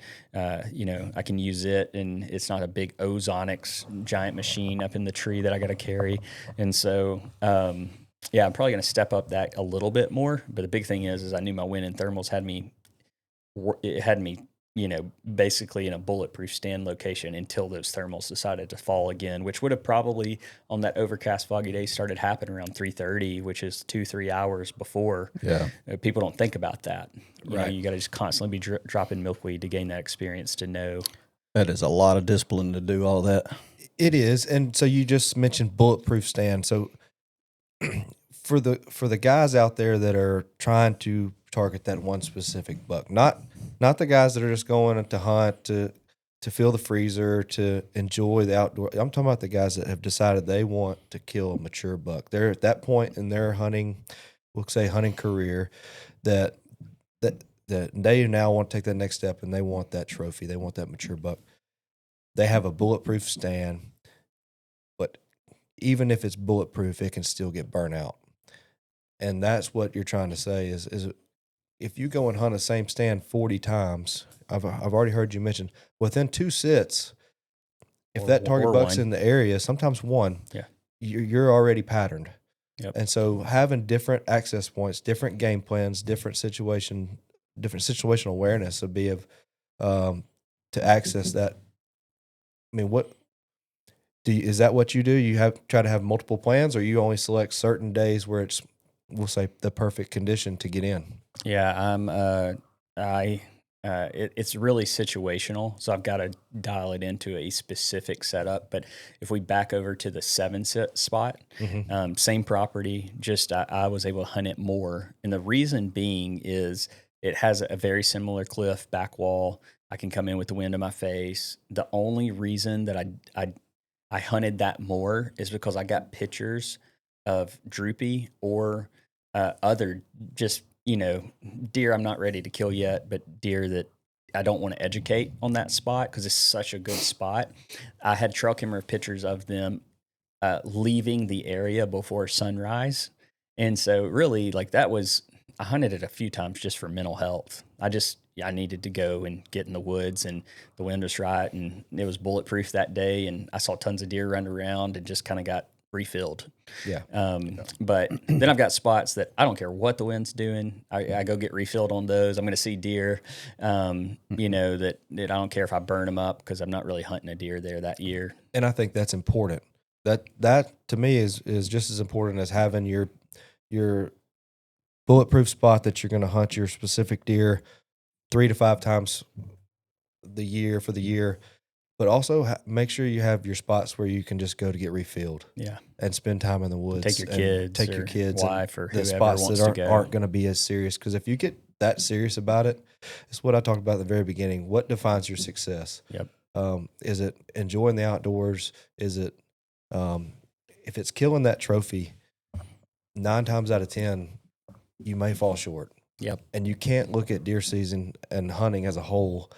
Speaker 1: you know, I can use it, and it's not a big ozonics giant machine up in the tree that I got to carry. And so, yeah, I'm probably going to step up that a little bit more. But the big thing is I knew my wind and thermals had me, you know, basically in a bulletproof stand location until those thermals decided to fall again, which would have probably on that overcast foggy day started happening around 3:30, which is 2-3 hours before. Yeah, people don't think about that. You know, you got to just constantly be dropping milkweed to gain that experience to know.
Speaker 3: That is a lot of discipline to do all that.
Speaker 2: It is. And so you just mentioned bulletproof stand. So for the guys out there that are trying to target that one specific buck, not the guys that are just going to hunt to fill the freezer, to enjoy the outdoor. I'm talking about the guys that have decided they want to kill a mature buck. They're at that point in their hunting, we'll say hunting career, that they now want to take that next step, and they want that trophy. They want that mature buck. They have a bulletproof stand, but even if it's bulletproof, it can still get burnt out. And that's what you're trying to say is if you go and hunt the same stand 40 times, I've already heard you mention within 2 sits, if that target buck's in the area, sometimes one, you're already patterned. Yep. And so having different access points, different game plans, different situational awareness would be to access that. I mean, is that what you do? You try to have multiple plans, or you only select certain days where it's, we'll say, the perfect condition to get in?
Speaker 1: Yeah, it's really situational. So I've got to dial it into a specific setup. But if we back over to the 7-sit spot, same property, just I was able to hunt it more. And the reason being is it has a very similar cliff back wall. I can come in with the wind in my face. The only reason that I hunted that more is because I got pictures of droopy or other just, you know, deer I'm not ready to kill yet, but deer that I don't want to educate on that spot because it's such a good spot. I had trail camera pictures of them leaving the area before sunrise. And so really, like, I hunted it a few times just for mental health. I needed to go and get in the woods, and the wind was right, and it was bulletproof that day, and I saw tons of deer run around and just kind of got refilled. Yeah. But then I've got spots that I don't care what the wind's doing. I go get refilled on those. I'm going to see deer, you know, that I don't care if I burn them up because I'm not really hunting a deer there that year.
Speaker 2: And I think that's important. That to me is just as important as having your your bulletproof spot that you're going to hunt your specific deer 3 to 5 times the year, but also make sure you have your spots where you can just go to get refilled.
Speaker 1: Yeah.
Speaker 2: And spend time in the woods.
Speaker 1: Take your kids,
Speaker 2: take your kids,
Speaker 1: wife, or
Speaker 2: the
Speaker 1: whoever
Speaker 2: spots
Speaker 1: wants
Speaker 2: that
Speaker 1: to go.
Speaker 2: aren't going to be as serious. Because if you get that serious about it, it's what I talked about at the very beginning. What defines your success?
Speaker 1: Yep.
Speaker 2: Is it enjoying the outdoors? Is it if it's killing that trophy? 9 times out of 10, you may fall short.
Speaker 1: Yep.
Speaker 2: And you can't look at deer season and hunting as a whole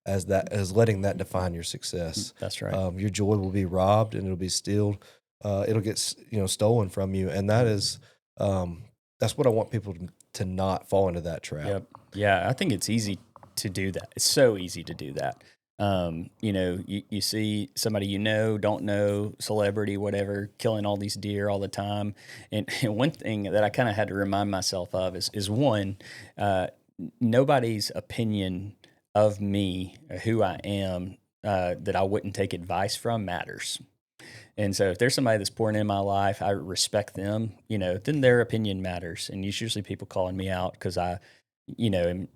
Speaker 2: as letting that define your success.
Speaker 1: That's right.
Speaker 2: Your joy will be robbed and it'll be stealed. It'll get stolen from you, and that is that's what I want people to not fall into that trap.
Speaker 1: Yep. Yeah, I think it's easy to do that. It's so easy to do that. You see somebody don't know, celebrity, whatever, killing all these deer all the time. And one thing that I kind of had to remind myself of is one, nobody's opinion of me, who I am, that I wouldn't take advice from matters. And so if there's somebody that's pouring in my life, I respect them, then their opinion matters. And it's usually people calling me out because I, am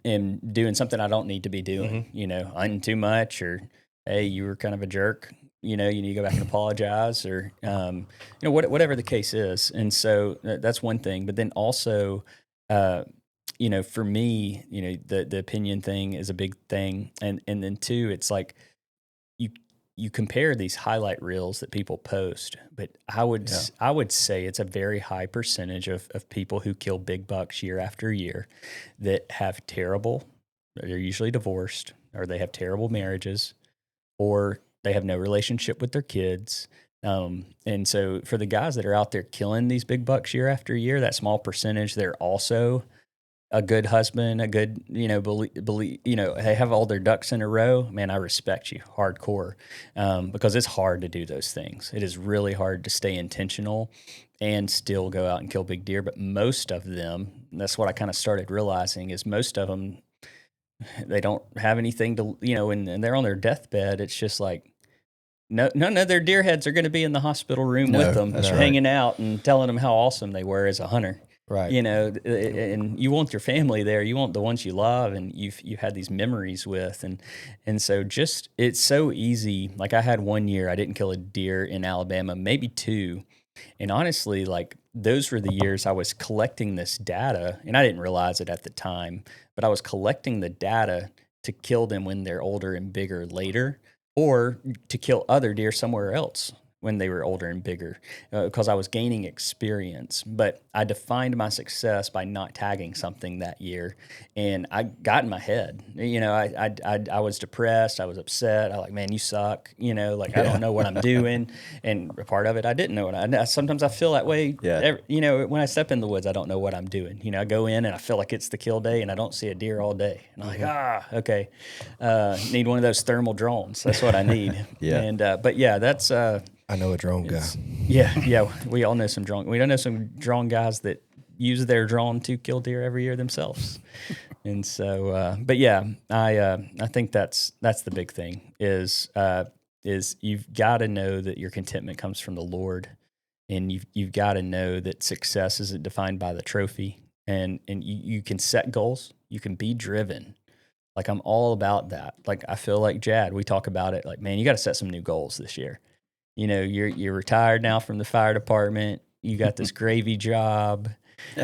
Speaker 1: doing something I don't need to be doing, hunting too much, or, hey, you were kind of a jerk, you need to go back and apologize, or, whatever the case is. And so that's one thing. But then also, for me, the opinion thing is a big thing. And then two, it's like you compare these highlight reels that people post, but I would say it's a very high percentage of people who kill big bucks year after year that have they're usually divorced, or they have terrible marriages, or they have no relationship with their kids. And so for the guys that are out there killing these big bucks year after year, that small percentage, they're also a good husband, a good, they have all their ducks in a row. Man, I respect you hardcore, because it's hard to do those things. It is really hard to stay intentional and still go out and kill big deer. But most of them, that's what I kind of started realizing, is most of them, they don't have anything to, and they're on their deathbed. It's just like, none of their deer heads are going to be in the hospital room with them, hanging out and telling them how awesome they were as a hunter.
Speaker 2: Right.
Speaker 1: And you want your family there. You want the ones you love and you've had these memories with. And so it's so easy. Like I had one year, I didn't kill a deer in Alabama, maybe 2. And honestly, like those were the years I was collecting this data, and I didn't realize it at the time, but I was collecting the data to kill them when they're older and bigger later, or to kill other deer somewhere else when they were older and bigger, because I was gaining experience. But I defined my success by not tagging something that year, and I got in my head. I was depressed. I was upset. I like, man, you suck. I don't know what I'm doing. And a part of it, I didn't know what sometimes I feel that way.
Speaker 3: Yeah.
Speaker 1: When I step in the woods, I don't know what I'm doing. I go in and I feel like it's the kill day, and I don't see a deer all day. And I'm like, okay, need one of those thermal drones. That's what I need.
Speaker 3: Yeah.
Speaker 1: And but yeah, that's.
Speaker 2: I know a drone guy.
Speaker 1: Yeah. We all know some drone. We don't know some drone guys that use their drone to kill deer every year themselves. And so, but yeah, I think that's the big thing is you've got to know that your contentment comes from the Lord, and you've got to know that success isn't defined by the trophy, and you can set goals, you can be driven. Like I'm all about that. Like I feel like Jad, we talk about it. Like, man, you got to set some new goals this year. You're retired now from the fire department. You got this gravy job.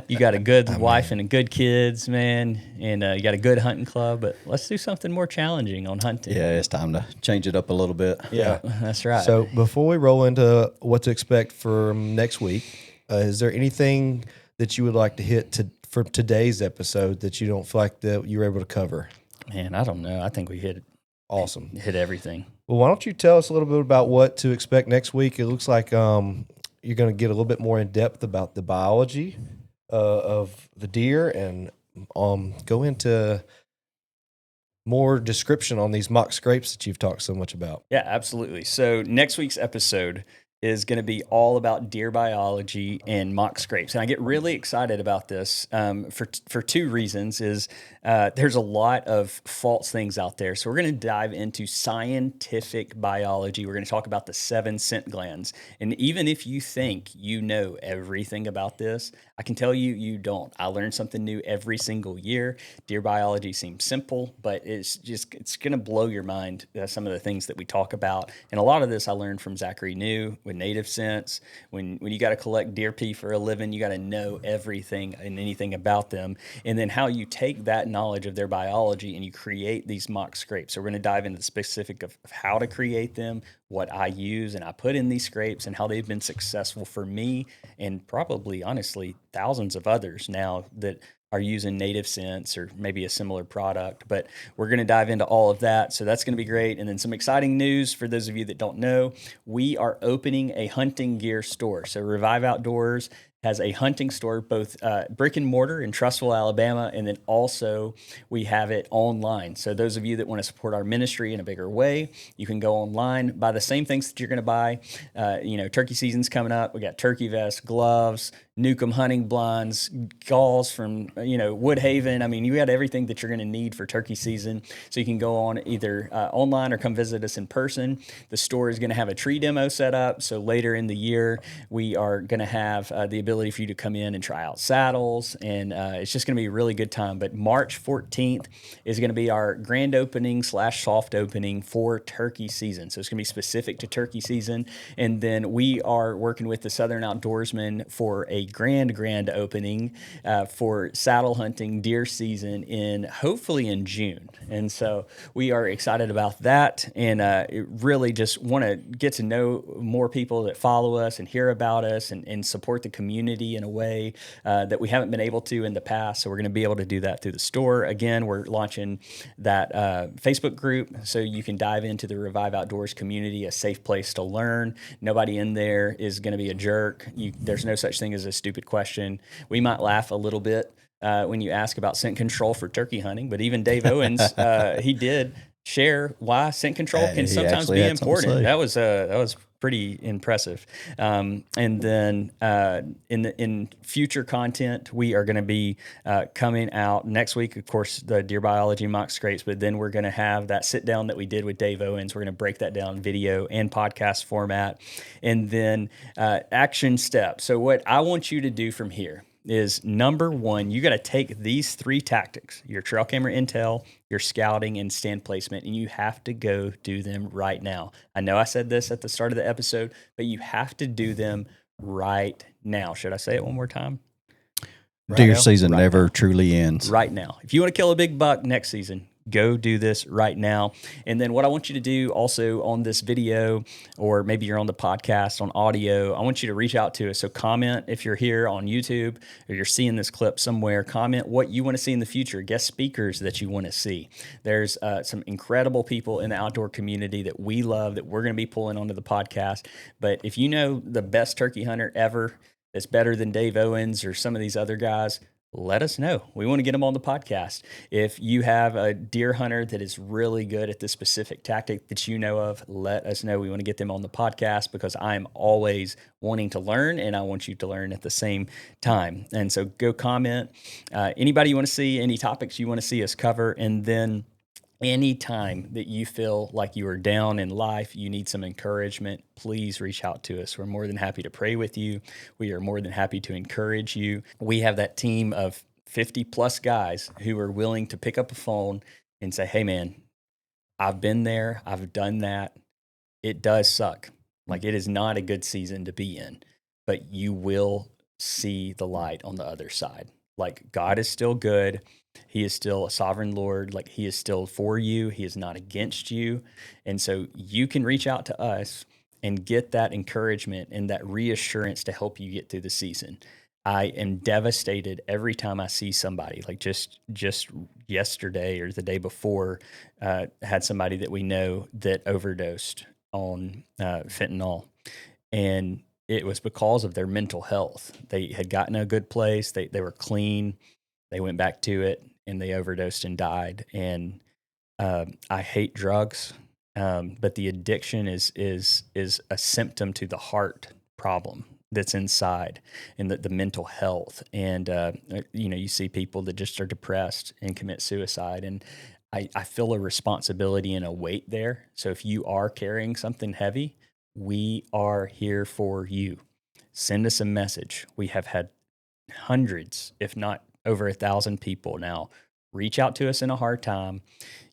Speaker 1: You got a good wife and a good kids, man. And you got a good hunting club. But let's do something more challenging on hunting.
Speaker 3: Yeah, it's time to change it up a little bit.
Speaker 1: Yeah, that's right.
Speaker 2: So before we roll into what to expect for next week, is there anything that you would like to hit for today's episode that you don't feel like that you were able to cover?
Speaker 1: Man, I don't know. I think we hit everything.
Speaker 2: Well, why don't you tell us a little bit about what to expect next week? It looks like you're going to get a little bit more in depth about the biology of the deer, and go into more description on these mock scrapes that you've talked so much about.
Speaker 1: Yeah, absolutely. So next week's episode, is going to be all about deer biology and mock scrapes. And I get really excited about this for two reasons. There's a lot of false things out there. So we're going to dive into scientific biology. We're going to talk about the 7 scent glands. And even if you think you know everything about this, I can tell you, you don't. I learn something new every single year. Deer biology seems simple, but it's going to blow your mind, some of the things that we talk about. And a lot of this I learned from Zachary New with native scents. When you got to collect deer pee for a living, you got to know everything and anything about them. And then how you take that knowledge of their biology and you create these mock scrapes. So we're going to dive into the specific of how to create them, what I use and I put in these scrapes, and how they've been successful for me and probably, honestly, thousands of others now that are using native scents or maybe a similar product. But we're going to dive into all of that. So that's going to be great. And then some exciting news for those of you that don't know, we are opening a hunting gear store. So Revive Outdoors has a hunting store, both brick and mortar in Trussville, Alabama, and then also we have it online. So those of you that want to support our ministry in a bigger way, you can go online, buy the same things that you're going to buy. Turkey season's coming up. We got turkey vests, gloves, Newcomb hunting blinds, galls from, Woodhaven. I mean, you got everything that you're going to need for turkey season. So you can go on either online or come visit us in person. The store is going to have a tree demo set up. So later in the year, we are going to have the ability for you to come in and try out saddles. And it's just going to be a really good time. But March 14th is going to be our grand opening / soft opening for turkey season. So it's going to be specific to turkey season. And then we are working with the Southern Outdoorsmen for a grand opening for saddle hunting deer season hopefully in June. And so we are excited about that, and really just want to get to know more people that follow us and hear about us and support the community in a way that we haven't been able to in the past. So we're going to be able to do that through the store. Again, we're launching that Facebook group so you can dive into the Revive Outdoors community, a safe place to learn. Nobody in there is going to be a jerk. There's no such thing as a stupid question. We might laugh a little bit when you ask about scent control for turkey hunting, but even Dave Owens, he did share why scent control can sometimes be important. That was pretty impressive. And then in future content, we are going to be coming out next week, of course, the deer biology mock scrapes, but then we're going to have that sit down that we did with Dave Owens. We're going to break that down video and podcast format, and then action steps. So what I want you to do from here is, number one, you got to take these 3 tactics, your trail camera intel, your scouting, and stand placement, and you have to go do them right now. I know I said this at the start of the episode, but you have to do them right now. Should I say it one more time?
Speaker 3: Deer season never truly ends.
Speaker 1: Right now. If you want to kill a big buck next season, go do this right now. And then what I want you to do also on this video, or maybe you're on the podcast on audio, I want you to reach out to us. So comment if you're here on YouTube or you're seeing this clip somewhere, comment what you want to see in the future, guest speakers that you want to see. There's some incredible people in the outdoor community that we love that we're going to be pulling onto the podcast. But if you know the best turkey hunter ever that's better than Dave Owens or some of these other guys, let us know. We want to get them on the podcast. If you have a deer hunter that is really good at this specific tactic that you know of, let us know. We want to get them on the podcast because I'm always wanting to learn, and I want you to learn at the same time. And so go comment anybody you want to see, any topics you want to see us cover, and then anytime that you feel like you are down in life, you need some encouragement, please reach out to us. We're more than happy to pray with you. We are more than happy to encourage you. We have that team of 50 plus guys who are willing to pick up a phone and say, hey man, I've been there. I've done that. It does suck. Like, it is not a good season to be in, but you will see the light on the other side. Like, God is still good. He is still a sovereign Lord. Like, he is still for you. He is not against you. And so you can reach out to us and get that encouragement and that reassurance to help you get through the season. I am devastated every time I see somebody, like just yesterday or the day before, had somebody that we know that overdosed on fentanyl. And it was because of their mental health. They had gotten a good place. They were clean. They went back to it and they overdosed and died. And I hate drugs. but the addiction is a symptom to the heart problem that's inside, and the mental health. And you see people that just are depressed and commit suicide. And I feel a responsibility and a weight there. So if you are carrying something heavy, we are here for you. Send us a message. We have had hundreds, if not over 1,000 people now reach out to us in a hard time.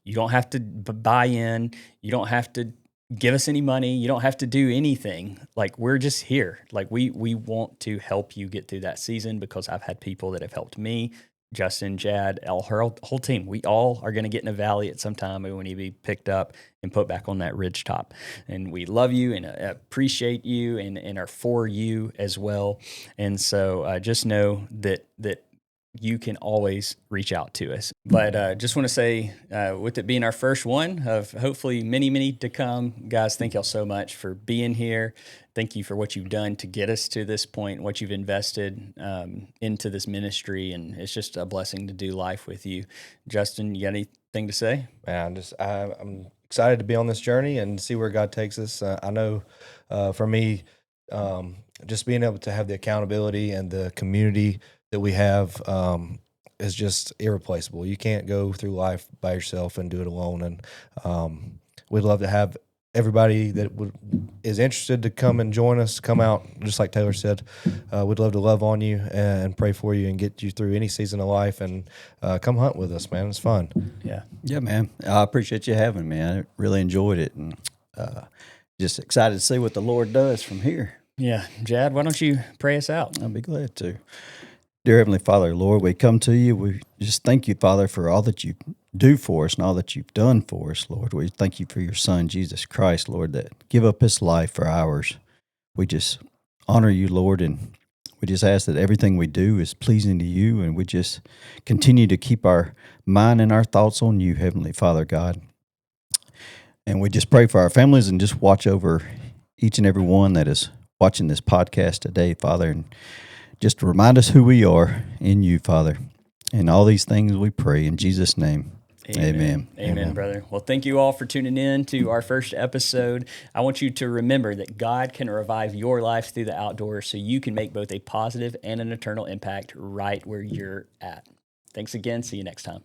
Speaker 1: You don't have to buy in. You don't have to give us any money. You don't have to do anything. Like, we're just here. Like, we want to help you get through that season, because I've had people that have helped me, Justin, Jad, our whole team. We all are going to get in a valley at some time, and we need to be picked up and put back on that ridge top. And we love you and appreciate you, and are for you as well. And so just know that you can always reach out to us. But just want to say, with it being our first one of hopefully many, many to come, guys, thank y'all so much for being here. Thank you for what you've done to get us to this point, what you've invested into this ministry. And it's just a blessing to do life with you. Justin, you got anything to say?
Speaker 2: Man, I'm excited to be on this journey and see where God takes us. I know for me, just being able to have the accountability and the community that we have is just irreplaceable. You can't go through life by yourself and do it alone. And we'd love to have everybody that is interested to come and join us, come out, just like Taylor said. We'd love to love on you and pray for you and get you through any season of life. And come hunt with us, man. It's fun.
Speaker 3: Yeah, man. I appreciate you having me. I really enjoyed it, and just excited to see what the Lord does from here.
Speaker 1: Yeah. Jad, why don't you pray us out?
Speaker 3: I'll be glad to. Dear Heavenly Father, Lord, we come to you. We just thank you, Father, for all that you do for us and all that you've done for us, Lord. We thank you for your Son, Jesus Christ, Lord, that give up his life for ours. We just honor you, Lord, and we just ask that everything we do is pleasing to you, and we just continue to keep our mind and our thoughts on you, Heavenly Father, God. And we just pray for our families and just watch over each and every one that is watching this podcast today, Father, and just remind us who we are in you, Father. And all these things we pray in Jesus' name. Amen.
Speaker 1: Amen, brother. Well, thank you all for tuning in to our first episode. I want you to remember that God can revive your life through the outdoors, so you can make both a positive and an eternal impact right where you're at. Thanks again. See you next time.